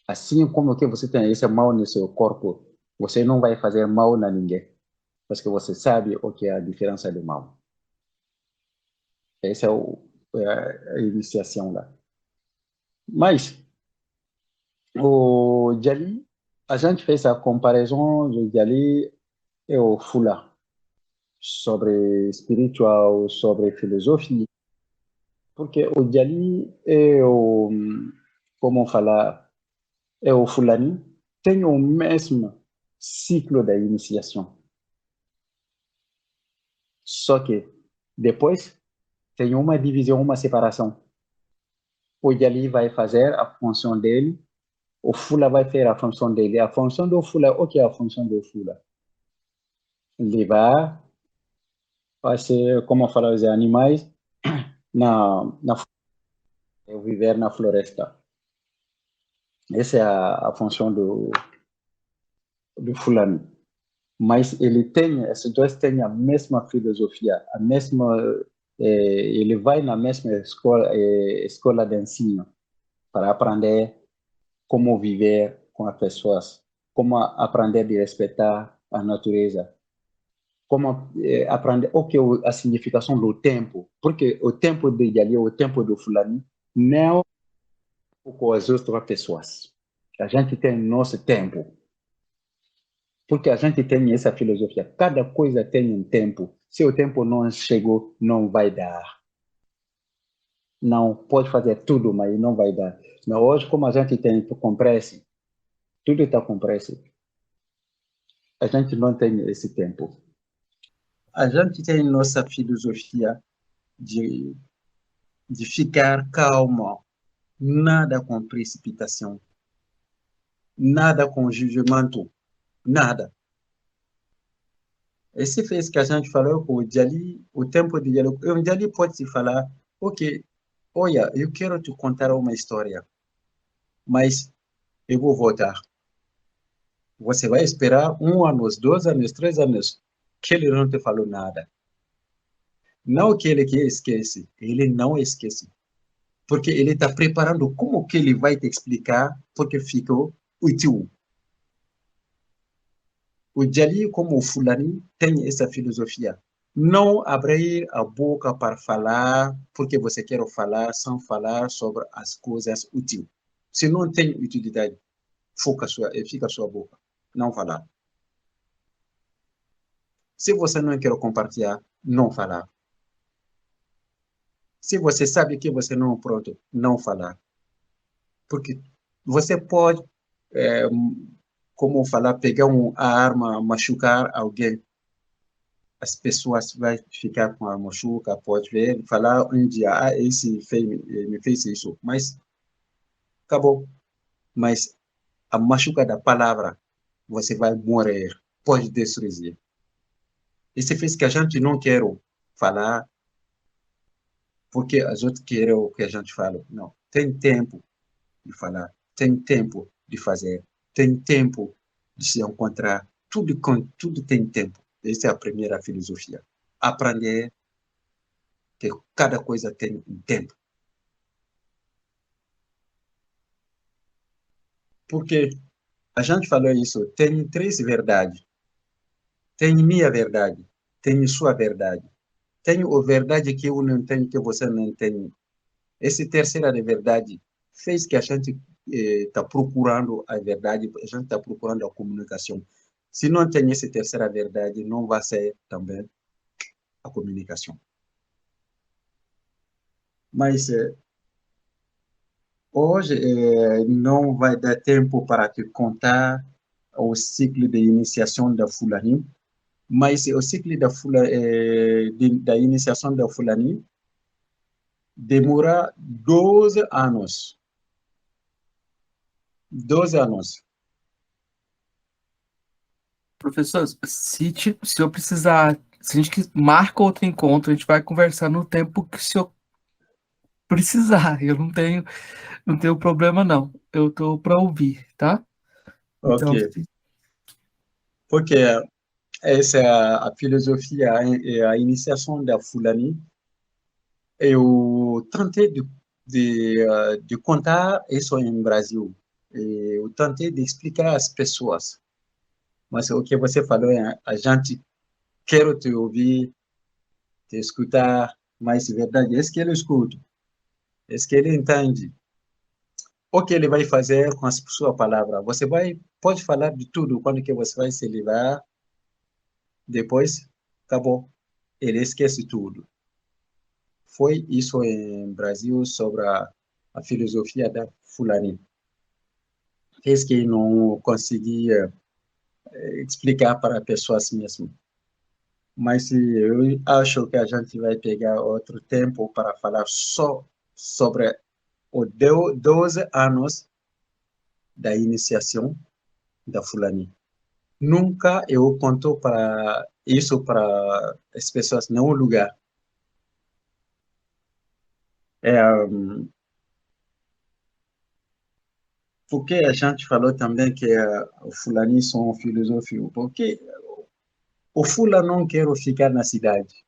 Assim como que você tem esse mal no seu corpo, você não vai fazer mal a ninguém, porque você sabe o que é a diferença do mal. Essa é a iniciação lá. Mas o Jali, a gente fez a comparação do Jali e o Fula sobre espiritual, sobre filosofia, porque o Jali como falar, é o Fulani, tem o mesmo ciclo da iniciação. Só que depois tem uma divisão, uma separação. O Jali vai fazer a função dele, o Fula vai fazer a função dele. A função do Fula, o que é a função do Fula? Levar, ser, como falar, os animais viver na floresta. Essa é a função do Fulani. Mas esses dois têm a mesma filosofia, ele vai na mesma escola de ensino para aprender como viver com as pessoas, como aprender a respeitar a natureza, como aprender o que é a significação do tempo, porque o tempo dele ali, o tempo do Fulani, não é com as outras pessoas. A gente tem nosso tempo. Porque a gente tem essa filosofia. Cada coisa tem um tempo. Se o tempo não chegou, não vai dar. Não, pode fazer tudo, mas não vai dar. Mas hoje, como a gente tem com pressa, tudo está com pressa. A gente não tem esse tempo. A gente tem nossa filosofia de, de ficar calmo, nada com precipitação, nada com julgamento, nada. Esse fez que a gente falou com o Djali, o tempo de diálogo. O Djali pode se falar, ok, olha, eu quero te contar uma história, mas eu vou voltar. Você vai esperar 1 ano, 2 anos, 3 anos, que ele não te falou nada. Não que ele que esquece, ele não esquece. Porque ele está preparando como que ele vai te explicar, porque ficou útil. O Djali, como o Fulani, tem essa filosofia. Não abrir a boca para falar, porque você quer falar, sem falar sobre as coisas úteis. Se não tem utilidade, fica a sua boca. Não falar. Se você não quer compartilhar, não falar. Se você sabe que você não é pronto, não falar. Porque você pode, é, como falar, pegar a arma, machucar alguém. As pessoas vão ficar com a machuca, pode ver, falar um dia, esse me fez isso, mas acabou. Mas a machuca da palavra, você vai morrer, pode destruir. Isso fez que a gente não quer falar, porque as outras querem o que a gente fala. Não, tem tempo de falar, tem tempo de fazer, tem tempo de se encontrar, tudo tem tempo. Essa é a primeira filosofia. Aprender que cada coisa tem um tempo. Porque a gente falou isso, tem 3 verdades. Tem minha verdade, tem sua verdade. Tem a verdade que eu não tenho, que você não tem. Essa terceira de verdade fez que a gente está procurando a verdade, a gente está procurando a comunicação. Se não tem essa terceira verdade, não vai ser também a comunicação. Mas hoje não vai dar tempo para te contar o ciclo de iniciação da Fulani, mas o ciclo da iniciação da Fulani demora 12 anos. 12 anos. Professor, se eu precisar, se a gente marca outro encontro, a gente vai conversar no tempo que o senhor precisar. Eu não tenho problema, não. Eu tô para ouvir, tá? Ok. Então, Porque essa é a filosofia, a iniciação da Fulani. Eu tentei de contar isso em Brasil. Eu tentei de explicar às pessoas. Mas o que você falou, a gente quer te ouvir, te escutar, mas é verdade, é que ele escuta, é que ele entende. O que ele vai fazer com a sua palavra? Pode falar de tudo, quando que você vai se livrar, depois, acabou. Ele esquece tudo. Foi isso em Brasil sobre a filosofia da Fulani. Fez que não conseguia explicar para pessoas mesmo. Mas eu acho que a gente vai pegar outro tempo para falar só sobre os 12 anos da iniciação da Fulani. Nunca eu conto para isso para as pessoas em nenhum lugar. Porque a gente falou também que o Fulani são filosóficos, porque o Fula não quer ficar na cidade.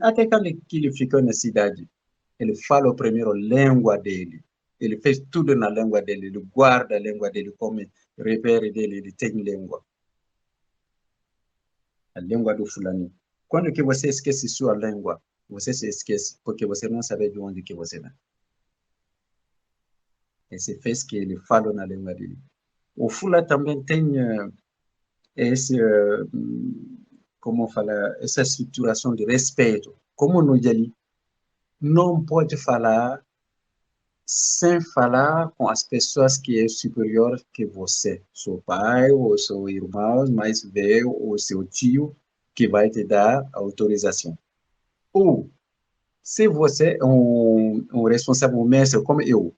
Até quando ele ficou na cidade, ele fala primeiro a língua dele. Ele fez tudo na língua dele, ele guarda a língua dele, como repere dele, ele tem língua. A língua do Fulani. Quando que você esquece sua língua, você se esquece, porque você não sabe de onde que você vem. Esse fez que ele fala na língua dele. O Fula também tem esse, como falar, essa estruturação de respeito, como no Djali. não pode falar sem falar com as pessoas que é superior que você, seu pai ou seu irmão mais velho ou seu tio que vai te dar autorização. Ou se você é um responsável mestre como eu,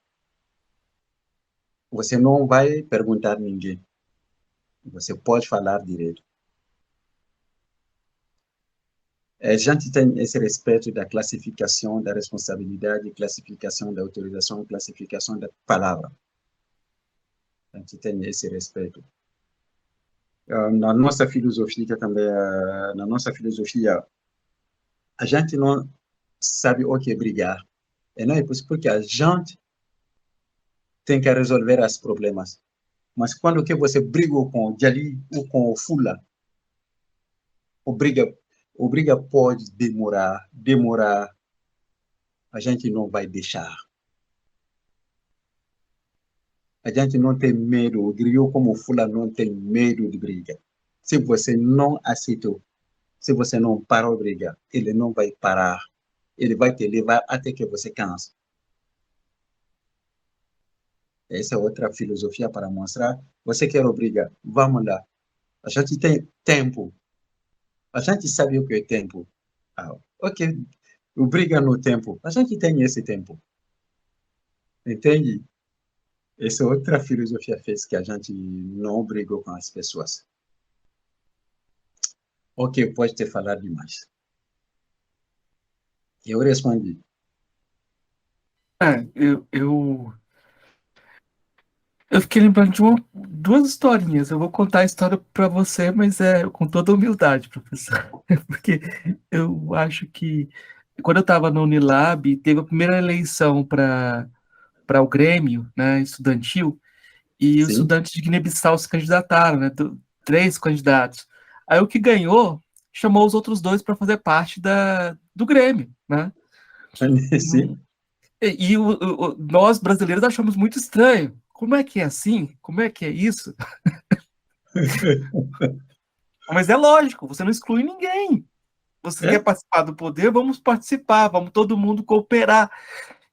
você não vai perguntar a ninguém. Você pode falar direito. A gente tem esse respeito da classificação da responsabilidade, classificação da autorização, classificação da palavra. A gente tem esse respeito. Na nossa filosofia também, na nossa filosofia, a gente não sabe o que é brigar. E não é por isso porque a gente tem que resolver os problemas. Mas quando que você briga com o Jali ou com o Fula, o briga pode demorar, a gente não vai deixar. A gente não tem medo, o griot como o Fula não tem medo de briga. Se você não aceitou, se você não parou de brigar, ele não vai parar. Ele vai te levar até que você canse. Essa é outra filosofia para mostrar. Você quer brigar? Vamos lá. A gente tem tempo. A gente sabe o que é tempo. Ok, briga no tempo. A gente tem esse tempo. Entende? Essa é outra filosofia fez que a gente não brigou com as pessoas. Ok, pode ter falado demais. Eu respondi. Eu fiquei lembrando de duas historinhas. Eu vou contar a história para você, mas é com toda humildade, professor. Porque eu acho que quando eu estava no Unilab, teve a primeira eleição para o Grêmio, né, estudantil, e os Sim? estudantes de Guiné-Bissau se candidataram, né, três candidatos. Aí o que ganhou chamou os outros dois para fazer parte do Grêmio, né? Sim? E nós brasileiros achamos muito estranho. Como é que é assim? Como é que é isso? Mas é lógico, você não exclui ninguém. Você quer É? participar do poder? Vamos participar, vamos todo mundo cooperar.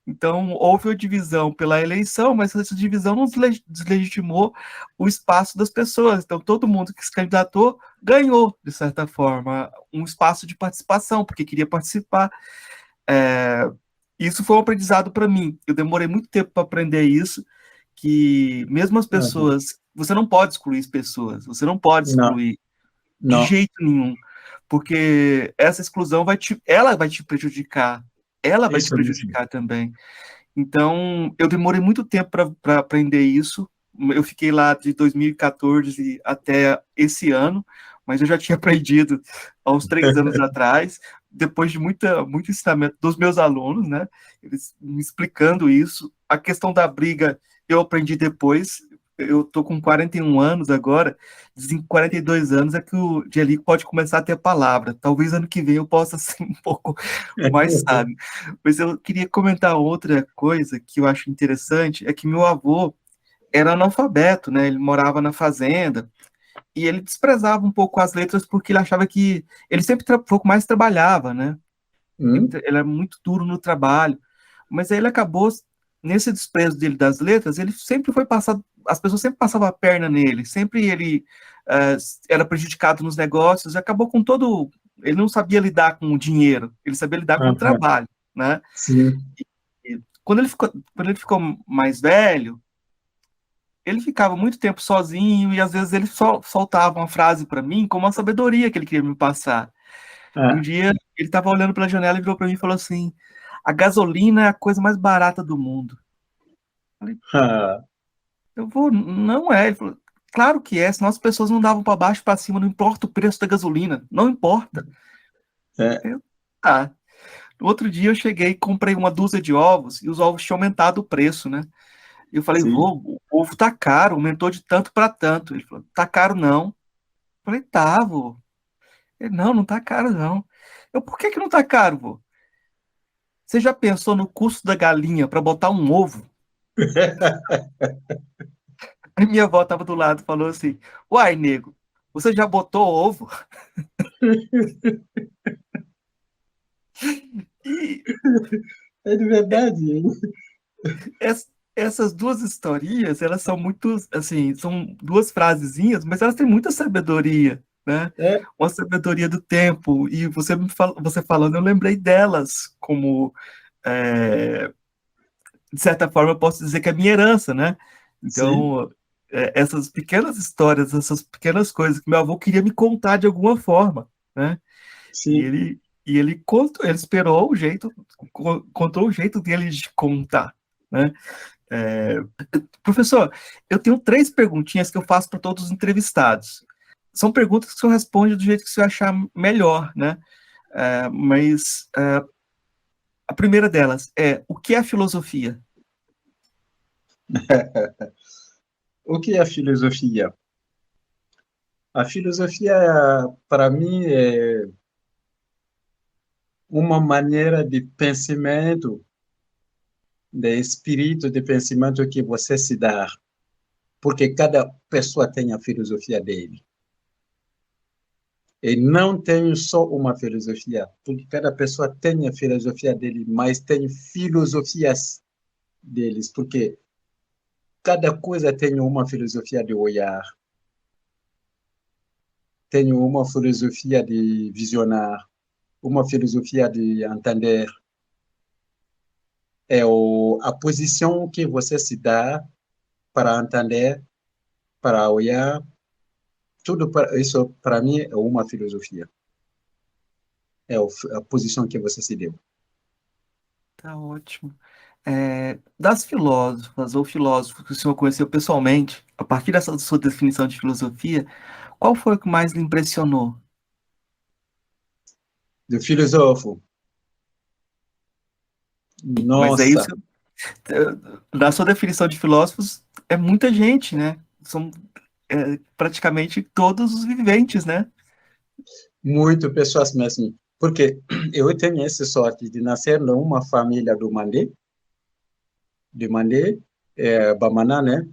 Então, houve a divisão pela eleição, mas essa divisão não deslegitimou o espaço das pessoas. Então, todo mundo que se candidatou ganhou, de certa forma, um espaço de participação, porque queria participar. Isso foi um aprendizado para mim. Eu demorei muito tempo para aprender isso, que mesmo as Uhum. pessoas, você não pode excluir as pessoas, você não pode Não, excluir de não. jeito nenhum, porque essa exclusão ela vai te prejudicar, ela vai te Isso mesmo. prejudicar também. Então, eu demorei muito tempo para aprender isso. Eu fiquei lá de 2014 até esse ano, mas eu já tinha aprendido há uns 3 anos atrás, depois de muito ensinamento dos meus alunos, né? Eles me explicando isso. A questão da briga eu aprendi depois. Eu tô com 41 anos agora, dizem que 42 anos é que o Jeli pode começar a ter palavra. Talvez ano que vem eu possa ser um pouco mais sábio. Mas eu queria comentar outra coisa que eu acho interessante, é que meu avô era analfabeto, né? Ele morava na fazenda e ele desprezava um pouco as letras porque ele achava que ele sempre foi o que mais trabalhava, né? Ele era muito duro no trabalho, mas aí ele acabou nesse desprezo dele das letras, ele sempre foi passado, as pessoas sempre passavam a perna nele, sempre ele era prejudicado nos negócios, e acabou com todo, ele não sabia lidar com o dinheiro, ele sabia lidar com o Uhum. trabalho, né? Sim. E quando ele ficou mais velho, ele ficava muito tempo sozinho e às vezes ele só soltava uma frase para mim com uma sabedoria que ele queria me passar. E um Ah, dia ele estava olhando pela janela e virou para mim e falou assim: a gasolina é a coisa mais barata do mundo. Eu falei, ah, eu vou, não é. Ele falou, claro que é, senão as pessoas não davam para baixo, para cima, não importa o preço da gasolina, não importa. é, Tá. No outro dia eu cheguei e comprei uma dúzia de ovos e os ovos tinham aumentado o preço, né? E eu falei, sim. vô, o ovo tá caro, aumentou de tanto para tanto. Ele falou, tá caro não. Eu falei, tá, vô. Ele, não, não tá caro não. Por que que não tá caro, vô? Você já pensou no custo da galinha para botar um ovo? Aí minha avó tava do lado e falou assim: uai, nego, você já botou ovo? E É de verdade. Essas duas historias, elas são muito, assim, são duas frasezinhas, mas elas têm muita sabedoria, né? É, Uma sabedoria do tempo. E você falando, eu lembrei delas como, é, de certa forma, eu posso dizer que é minha herança, né? sim, Então, essas pequenas histórias, essas pequenas coisas que meu avô queria me contar de alguma forma, né? E sim. ele contou, ele esperou o jeito, contou o jeito dele de contar, né? É, professor, eu tenho três perguntinhas que eu faço para todos os entrevistados. São perguntas que o senhor responde do jeito que o senhor achar melhor, né? Mas a primeira delas é: o que é filosofia? O que é a filosofia? A filosofia, para mim, é uma maneira de pensamento, de espírito de pensamento que você se dá, porque cada pessoa tem a filosofia dele. E não tem só uma filosofia, porque cada pessoa tem a filosofia dele, mas tem filosofias deles, porque cada coisa tem uma filosofia de olhar, tem uma filosofia de visionar, uma filosofia de entender. É a posição que você se dá para entender, para olhar, tudo isso para mim é uma filosofia. É a posição que você se deu. Tá ótimo. Das filósofas ou filósofos que o senhor conheceu pessoalmente, a partir dessa sua definição de filosofia, qual foi o que mais lhe impressionou? Do filósofo, Mas aí, nossa, na sua definição de filósofos, é muita gente, né? São praticamente todos os viventes, né? muito pessoas mesmo. Porque eu tenho essa sorte de nascer numa família Bamaná, né?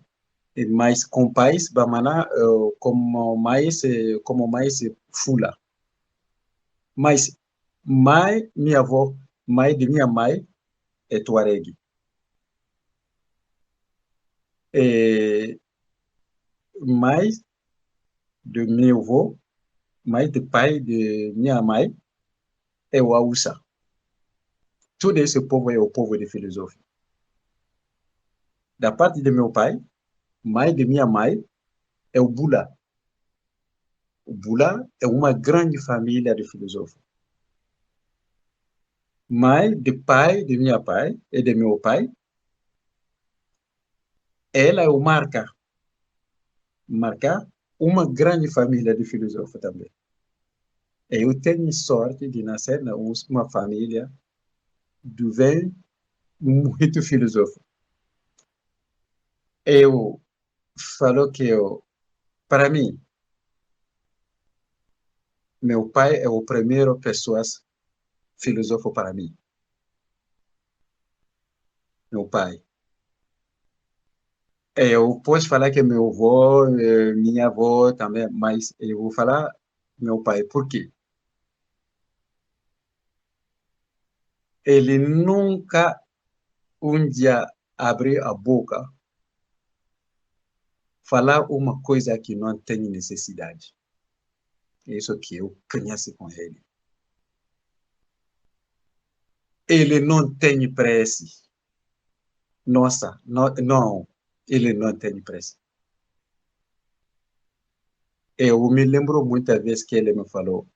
Mas com pais Bamaná como mais Fula. Mas minha avó, mãe de minha mãe, é Tuareg. É, mãe de meu avô, mãe de pai de minha mãe, é o Hausa. Todo esse povo é o povo de filosofia. Da parte de meu pai, mãe de minha mãe, é o Bula. O Bula é uma grande família de filósofos. Mãe de pai de minha pai e de meu pai, ela é o Marca. Marca, uma grande família de filósofos também. Eu tenho sorte de nascer numa família do bem muito filósofo. Eu falo que para mim, meu pai é o primeiro pessoa filósofo para mim. Meu pai. Eu posso falar que meu avô, minha avó também, mas eu vou falar meu pai. Por quê? Ele nunca um dia abriu a boca, falar uma coisa que não tem necessidade. É isso que eu conheço com ele. Ele não tem pressa. Nossa, não, não, ele não tem pressa. Eu me lembro muitas vezes que ele me falou,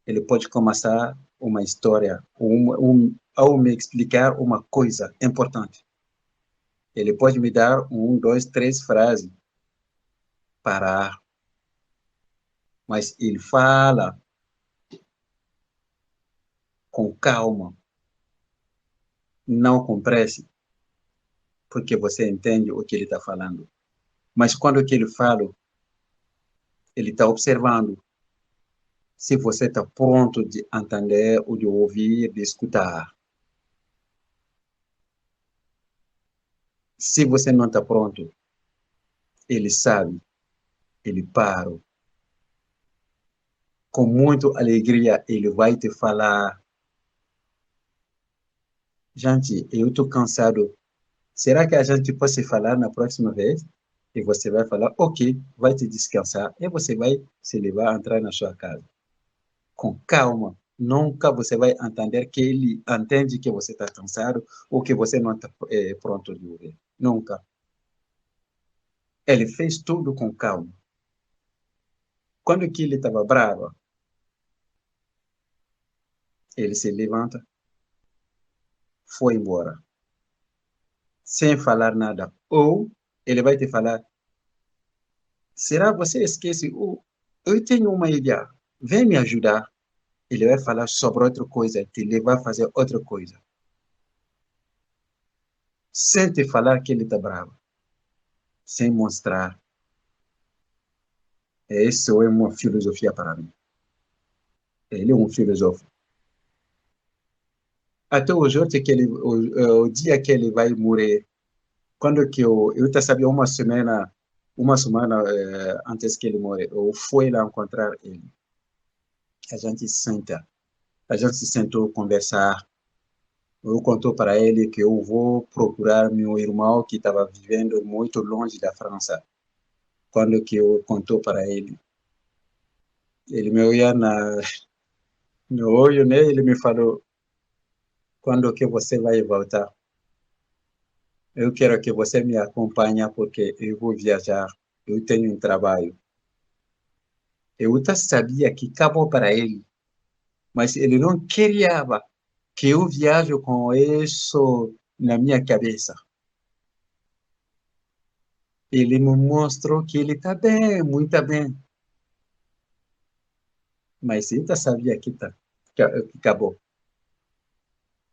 ele pode começar uma história, ou me explicar uma coisa importante. Ele pode me dar um, dois, três frases, parar, mas ele fala com calma, não com pressa, porque você entende o que ele está falando. Mas quando que ele fala, ele está observando se você está pronto de entender, ou de ouvir, de escutar. Se você não está pronto, ele sabe, ele para. Com muita alegria, ele vai te falar gente, eu estou cansado. Será que a gente pode se falar na próxima vez? E você vai falar, ok, vai te descansar. E você vai se levar a entrar na sua casa. Com calma. Nunca você vai entender que ele entende que você está cansado ou que você não está pronto de ouvir. Nunca. Ele fez tudo com calma. Quando que ele estava bravo, ele se levanta, foi embora, sem falar nada. Ou ele vai te falar, será que você esquece? Eu tenho uma ideia, vem me ajudar. Ele vai falar sobre outra coisa, te levar a fazer outra coisa. Sem te falar que ele está bravo. Sem mostrar. Essa é uma filosofia para mim. Ele é um filósofo. Até o dia que ele vai morrer, quando que eu tá sabia uma semana antes que ele morre, eu fui lá encontrar ele. A gente sentou conversar. Eu contou para ele que eu vou procurar meu irmão que estava vivendo muito longe da França. Quando que eu contou para ele me olha no olho, né? Ele me falou, quando que você vai voltar? Eu quero que você me acompanhe porque eu vou viajar. Eu tenho um trabalho. Eu até sabia que acabou para ele, mas ele não queria que eu viaje com isso na minha cabeça. Ele me mostrou que ele está bem, muito bem, mas eu sabia que acabou.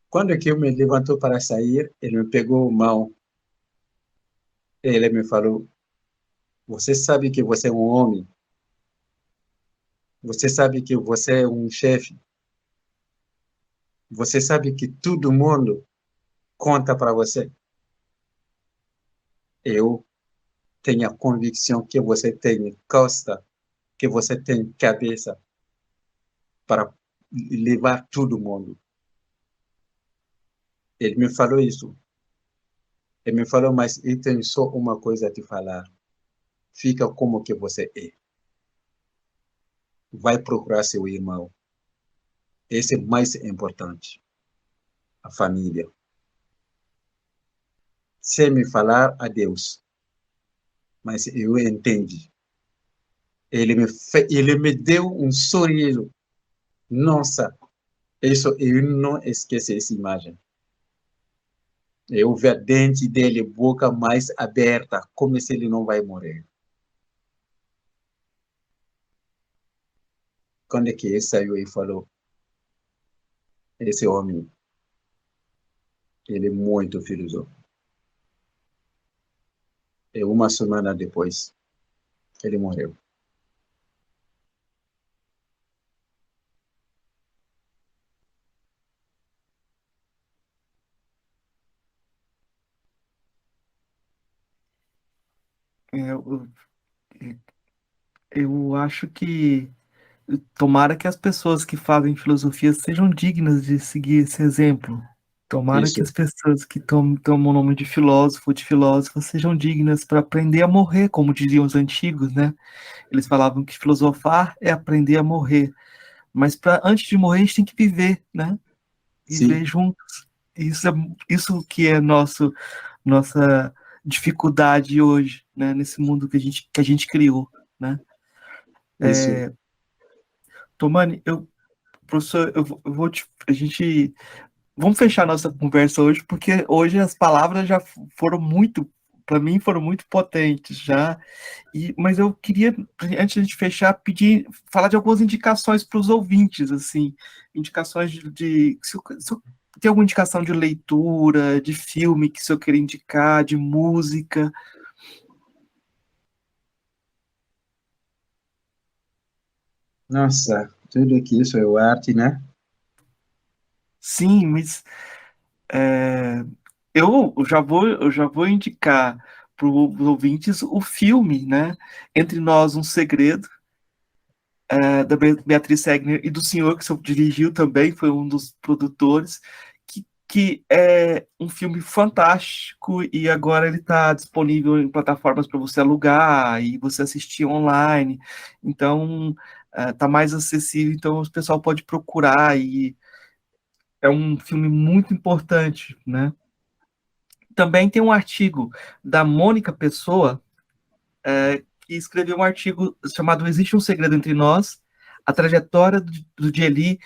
Quando que eu me levantou para sair, ele me pegou a mão, ele me falou, você sabe que você é um homem, você sabe que você é um chefe, você sabe que todo mundo conta para você. Eu tenho a convicção que você tem costa, que você tem cabeça para levar todo mundo. Ele me falou isso. Ele me falou, mas eu tenho só uma coisa a te falar. Fica como que você é. Vai procurar seu irmão. Esse é mais importante. A família. Sem me falar adeus. Mas eu entendi. Ele me deu um sorriso. Nossa, isso eu não esqueci essa imagem. Eu vi a dente dele, boca mais aberta, como se ele não vai morrer. Quando é que ele saiu e falou, esse homem, ele é muito filósofo. E uma semana depois, ele morreu. Eu, eu acho que tomara que as pessoas que fazem filosofia sejam dignas de seguir esse exemplo. Tomara que Isso, as pessoas que tomam o nome de filósofo ou de filósofa sejam dignas para aprender a morrer, como diziam os antigos, né? Eles falavam que filosofar é aprender a morrer. Mas antes de morrer, a gente tem que viver, né? Viver sim, juntos. Isso que é nossa dificuldade hoje, né? Nesse mundo que a gente criou, né? isso, Tomani, professor, eu vou a gente, vamos fechar nossa conversa hoje, porque hoje as palavras já foram muito, para mim, foram muito potentes já. Mas eu queria, antes de a gente fechar, falar de algumas indicações para os ouvintes, assim, indicações se eu tem alguma indicação de leitura, de filme que se eu querer indicar, de música. nossa, tudo que isso é arte, né? Sim, mas é, eu já vou indicar para os ouvintes o filme, né? Entre Nós, um Segredo, da Beatriz Segner e do senhor que o senhor dirigiu também, foi um dos produtores, que que é um filme fantástico e agora ele está disponível em plataformas para você alugar e você assistir online. Então, tá mais acessível, então o pessoal pode procurar e é um filme muito importante, né? Também tem um artigo da Mônica Pessoa, que escreveu um artigo chamado Existe um Segredo Entre Nós, a trajetória do Djeli,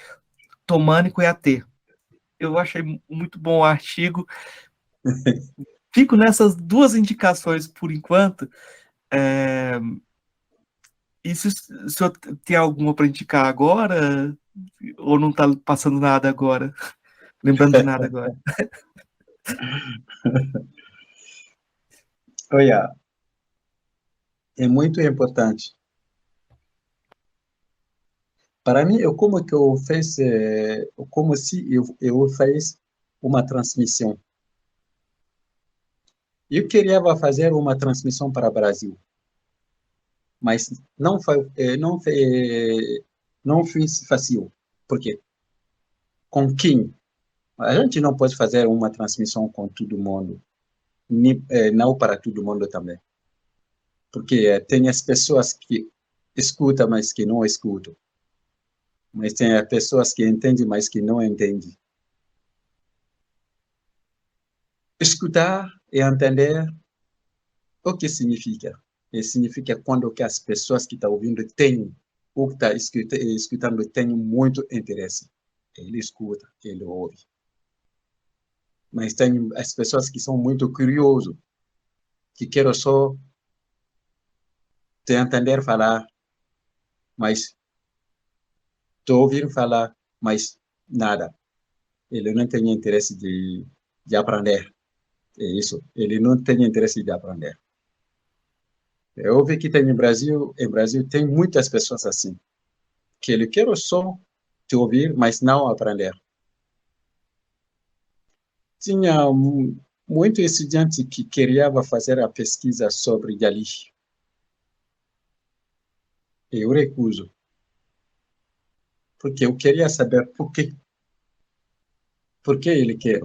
Tomânico e AT. Eu achei muito bom o artigo. Fico nessas duas indicações por enquanto. E se o senhor tem alguma para indicar agora? Ou não está passando nada agora? Lembrando de nada agora? Olha, é muito importante. Para mim, é como que eu fiz, como se eu fiz uma transmissão. Eu queria fazer uma transmissão para o Brasil, mas não fiz fácil. Por quê? Com quem? A gente não pode fazer uma transmissão com todo mundo, não para todo mundo também. Porque tem as pessoas que escutam, mas que não escutam. Mas tem as pessoas que entendem, mas que não entendem. Escutar e entender o que significa. E significa quando que as pessoas que estão ouvindo têm, ou que estão escutando têm muito interesse. Ele escuta, ele ouve. Mas tem as pessoas que são muito curiosas, que querem só te entender falar, mas te ouvir falar, mas nada. Ele não tem interesse de aprender. É isso. Ele não tem interesse de aprender. Eu vi que tem em Brasil tem muitas pessoas assim, que ele quer só te ouvir, mas não aprender. Tinha muito estudante que queria fazer a pesquisa sobre Dali. Eu recuso, porque eu queria saber por que ele quer.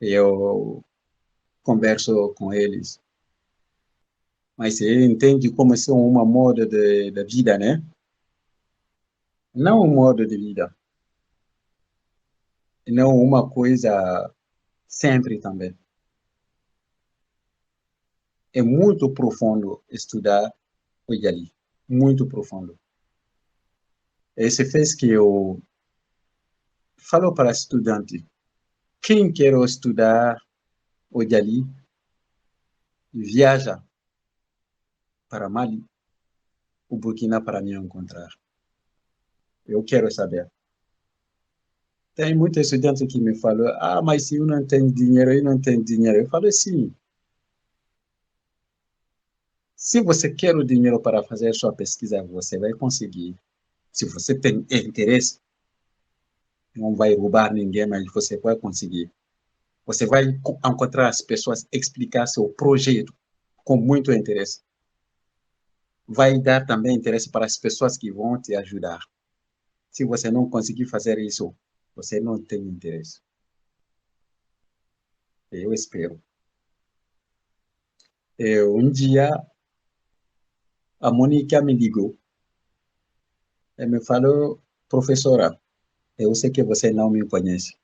Eu converso com eles, mas ele entende como se é uma moda da vida, né? Não um modo de vida, não uma coisa sempre também. É muito profundo estudar o Dali, muito profundo. Esse fez que eu falo para estudante, quem quer estudar o Dali, viaja para Mali, o Burkina para me encontrar. Eu quero saber. Tem muitos estudantes que me falam, mas eu não tenho dinheiro, eu não tenho dinheiro. Eu falo assim, se você quer o dinheiro para fazer sua pesquisa, você vai conseguir. Se você tem interesse, não vai roubar ninguém, mas você vai conseguir. Você vai encontrar as pessoas, explicar seu projeto com muito interesse. Vai dar também interesse para as pessoas que vão te ajudar. Se você não conseguir fazer isso, você não tem interesse. Eu espero. Um dia, a Mônica me ligou. Ela me falou, professora, eu sei que você não me conhece.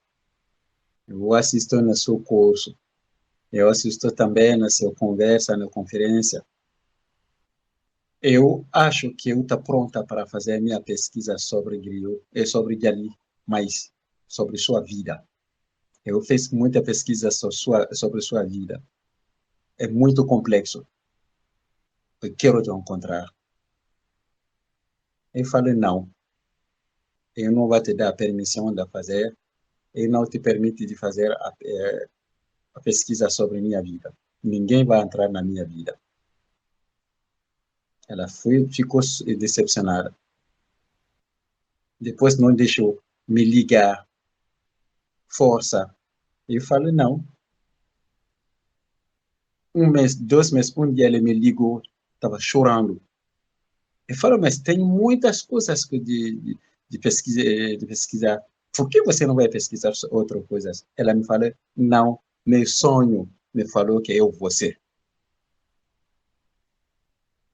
Eu assisto no seu curso. Eu assisto também na sua conversa, na conferência. Eu acho que eu estou pronta para fazer minha pesquisa sobre griot e sobre Dali, mas sobre sua vida. Eu fiz muita pesquisa sobre sua vida. É muito complexo. Eu quero te encontrar. Eu falei, não. Eu não vou te dar a permissão de fazer. Eu não te permite de fazer a pesquisa sobre minha vida. Ninguém vai entrar na minha vida. Ela ficou decepcionada. Depois não deixou me ligar. Força. Eu falei, não. Um mês, 2 meses, um dia ele me ligou, estava chorando. Eu falei, mas tem muitas coisas de pesquisar. por que você não vai pesquisar outras coisas? Ela me falou, não, meu sonho me falou que eu vou ser.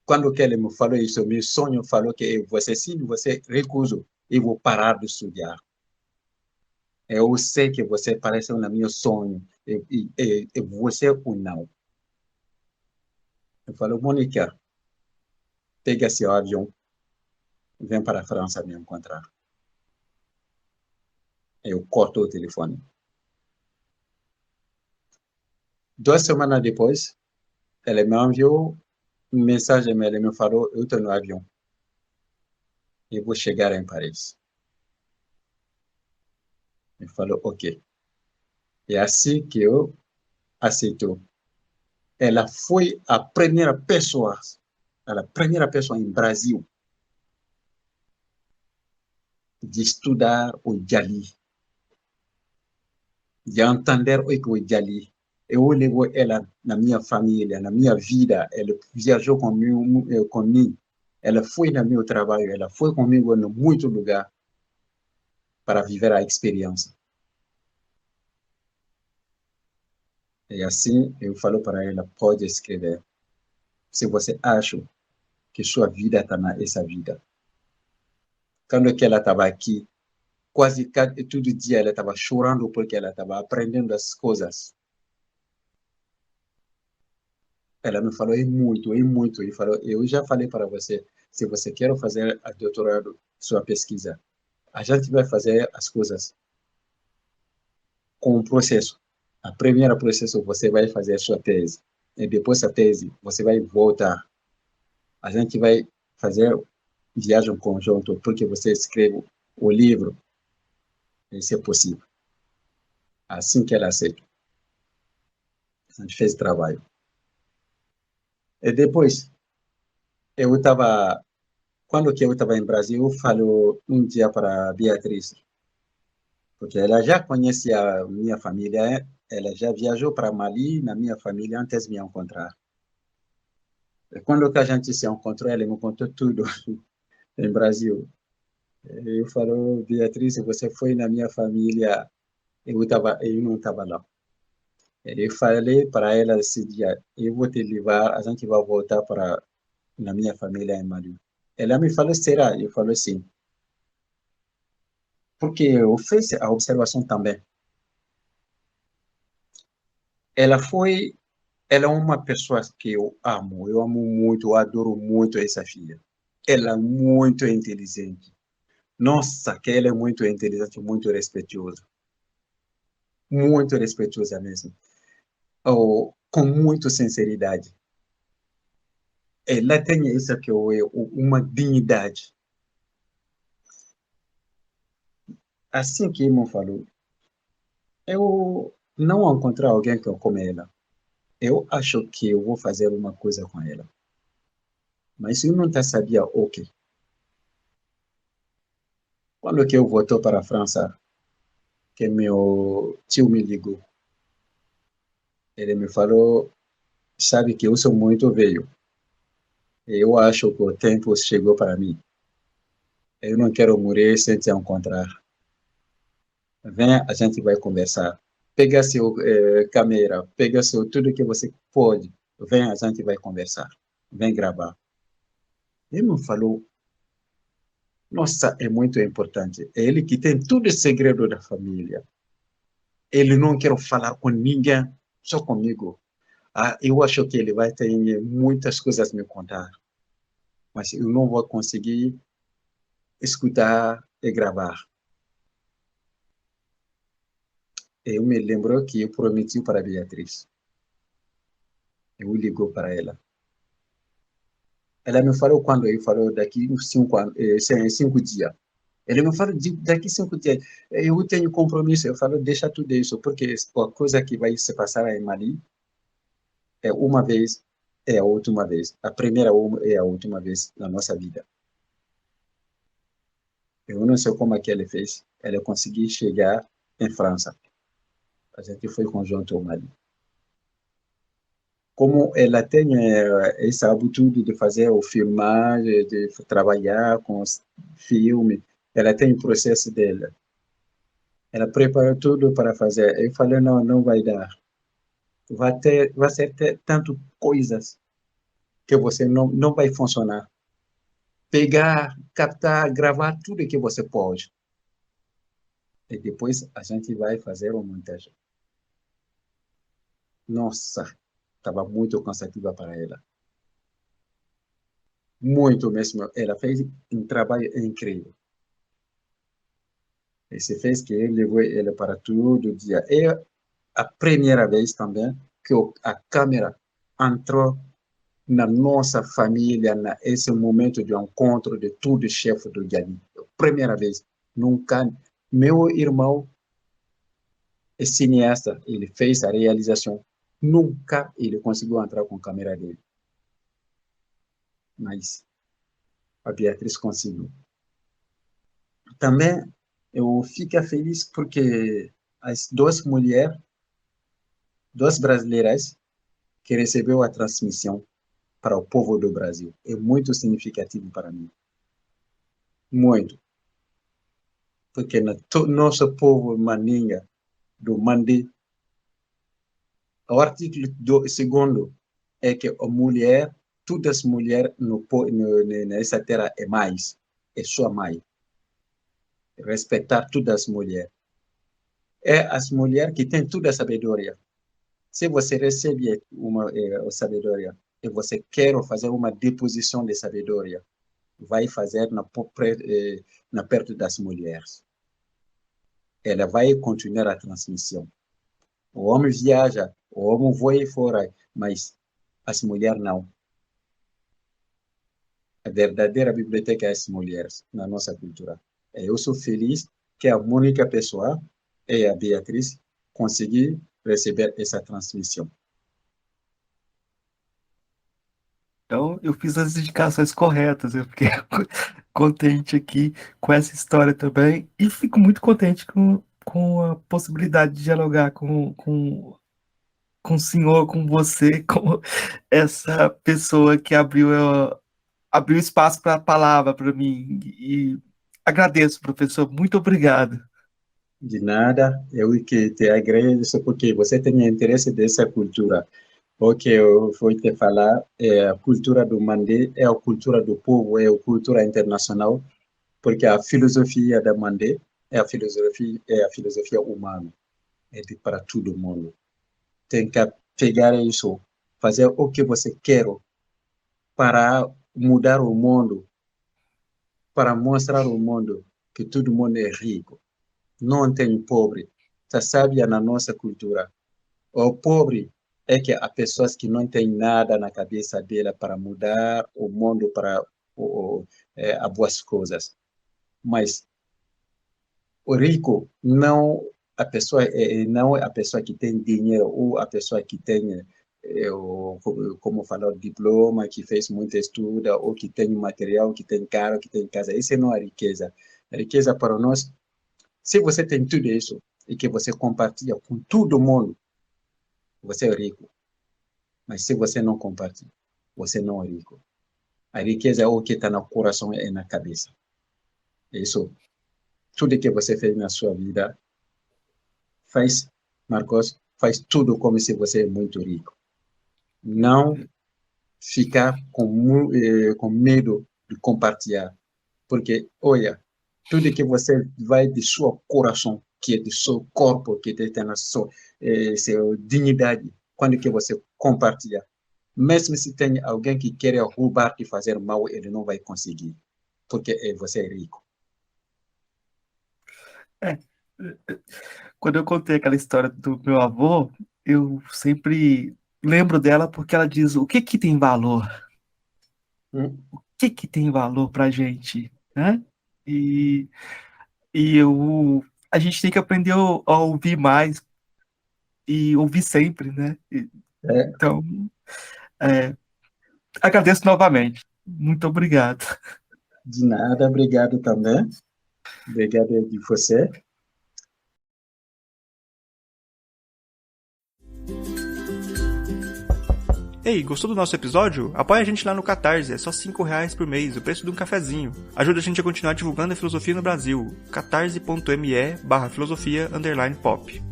Quando que ele me falou isso, meu sonho falou que eu vou ser, se você recusa, eu vou parar de estudar. Eu sei que você parece um meu sonho, você ou não. Eu falo, Mônica, pega esse avião, vem para a França me encontrar. Eu corto o telefone. 2 semanas depois, ele me enviou mensagem, ele me falou, eu estou no avião. Eu vou chegar em Paris. Ele falou, ok. É assim que eu aceitou. Ela foi a primeira pessoa em Brasil de estudar o Jali, de entender o que o Jali. Eu levo ela na minha família, na minha vida. Ela viajou comigo. Ela foi no meu trabalho, ela foi comigo em muito lugar para viver a experiência. E assim eu falo para ela, pode escrever. Se você acha que sua vida está nessa vida. Quando que ela estava aqui, quase todo dia ela estava chorando porque ela estava aprendendo as coisas. Ela me falou, é muito, é muito. E falou, eu já falei para você, se você quer fazer a doutorado, sua pesquisa, a gente vai fazer as coisas com um processo. A primeira processo, você vai fazer a sua tese. E depois da tese, você vai voltar. A gente vai fazer viagem conjunto, porque você escreve o livro. Isso é possível. Assim que ela aceitou. A gente fez trabalho. E depois, eu estava, quando que eu estava em Brasil, eu falo um dia para a Beatriz, porque ela já conhecia a minha família, ela já viajou para Mali, na minha família, antes de me encontrar. E quando que a gente se encontrou, ela me contou tudo em Brasil. Eu falo, Beatriz, você foi na minha família, eu não estava lá. Eu falei para ela esse dia, eu vou te levar, a gente vai voltar para na minha família em Mali. Ela me falou, será? Eu falei, sim. Porque eu fiz a observação também. Ela foi, ela é uma pessoa que eu amo muito, eu adoro muito essa filha. Ela é muito inteligente. Nossa, que ela é muito inteligente, muito respeitosa mesmo. Oh, com muita sinceridade. Ela tem isso que uma dignidade. Assim que me falou, eu não encontrei alguém que eu como ela. Eu acho que eu vou fazer uma coisa com ela. Mas eu não sabia o quê. Quando que eu voltou para a França, que meu tio me ligou, ele me falou, sabe que eu sou muito velho. Eu acho que o tempo chegou para mim. Eu não quero morrer sem te encontrar. Venha, a gente vai conversar. Pega seu câmera, pega seu tudo que você pode. Venha, a gente vai conversar. Vem gravar. Ele me falou, nossa, é muito importante. É ele que tem todo o segredo da família. Ele não quer falar com ninguém, só comigo. Ah, eu acho que ele vai ter muitas coisas a me contar, mas eu não vou conseguir escutar e gravar. Eu me lembro que eu prometi para a Beatriz. Eu ligo para ela. Ela me falou quando eu falou daqui 5 dias. Ele me falou daqui 5 dias. Eu tenho compromisso. Eu falo, deixa tudo isso, porque a coisa que vai se passar em Mali é uma vez, é a última vez. A primeira é a última vez na nossa vida. Eu não sei como é que ele fez. Ele conseguiu chegar em França. A gente foi conjunto ao Mali. Como ela tem essa habitude de fazer o filmagem, de trabalhar com os filmes, ela tem o processo dela. Ela preparou tudo para fazer. Eu falei, não, não vai dar. Vai ser tanto coisas que você não vai funcionar. Pegar, captar, gravar tudo que você pode. E depois a gente vai fazer uma montagem. Nossa, estava muito cansativa para ela. Muito mesmo. Ela fez um trabalho incrível. E se fez que ele levou ela para todo dia. E a primeira vez também que a câmera entrou na nossa família, nesse momento de encontro de todo chefe do Jadi. Primeira vez. Nunca. Meu irmão é cineasta, ele fez a realização. Nunca ele conseguiu entrar com a câmera dele. Mas a Beatriz conseguiu. Também eu fico feliz porque as duas brasileiras que recebeu a transmissão para o povo do Brasil, é muito significativo para mim. Muito. Porque nosso povo maninga, do Mandi, o artigo segundo é que a mulher, todas as mulheres nessa terra é mais, é sua mãe. Respeitar todas as mulheres. É as mulheres que têm toda a sabedoria. Se você recebe uma sabedoria e você quer fazer uma deposição de sabedoria, vai fazer na perto das mulheres. Ela vai continuar a transmissão. O homem viaja, o homem vai fora, mas as mulheres não. A verdadeira biblioteca é as mulheres na nossa cultura. Eu sou feliz que a única pessoa e a Beatriz conseguiram receber essa transmissão. Então, eu fiz as indicações corretas, eu fiquei contente aqui com essa história também, e fico muito contente com a possibilidade de dialogar com o senhor, com você, com essa pessoa que abriu espaço para a palavra para mim. E agradeço, professor, muito obrigado. De nada, eu que te agradeço porque você tem interesse dessa cultura. O que eu vou te falar é a cultura do Mandé, é a cultura do povo, é a cultura internacional, porque a filosofia da Mandé é a filosofia humana, para todo mundo. Tem que pegar isso, fazer o que você quer para mudar o mundo, para mostrar ao mundo que todo mundo é rico. Não tem pobre. Você sabe na nossa cultura. O pobre é que há pessoas que não têm nada na cabeça dela para mudar o mundo para as boas coisas. Mas o rico não não é a pessoa que tem dinheiro ou a pessoa que tem como falar diploma, que fez muito estudo, ou que tem material, que tem carro, que tem casa. Isso não é riqueza. A riqueza para nós, se você tem tudo isso e que você compartilha com todo mundo, você é rico. Mas se você não compartilha, você não é rico. A riqueza é o que está no coração e na cabeça. Isso, tudo que você fez na sua vida, faz, Marcos, faz tudo como se você é muito rico. Não ficar com medo de compartilhar. Porque, olha, tudo que você vai de seu coração, que é do seu corpo, que tem na sua dignidade, quando que você compartilha, mesmo se tem alguém que quer roubar e fazer mal, ele não vai conseguir, porque você é rico. É, quando eu contei aquela história do meu avô, eu sempre lembro dela porque ela diz: o que que tem valor? O que que tem valor pra gente, né? E, a gente tem que aprender a ouvir mais e ouvir sempre, né? É, Então, é, agradeço novamente. Muito obrigado. de nada, obrigado também. Obrigado de você. Ei, gostou do nosso episódio? Apoia a gente lá no Catarse, é só R$5 por mês, o preço de um cafezinho. Ajuda a gente a continuar divulgando a filosofia no Brasil. catarse.me/filosofia_pop.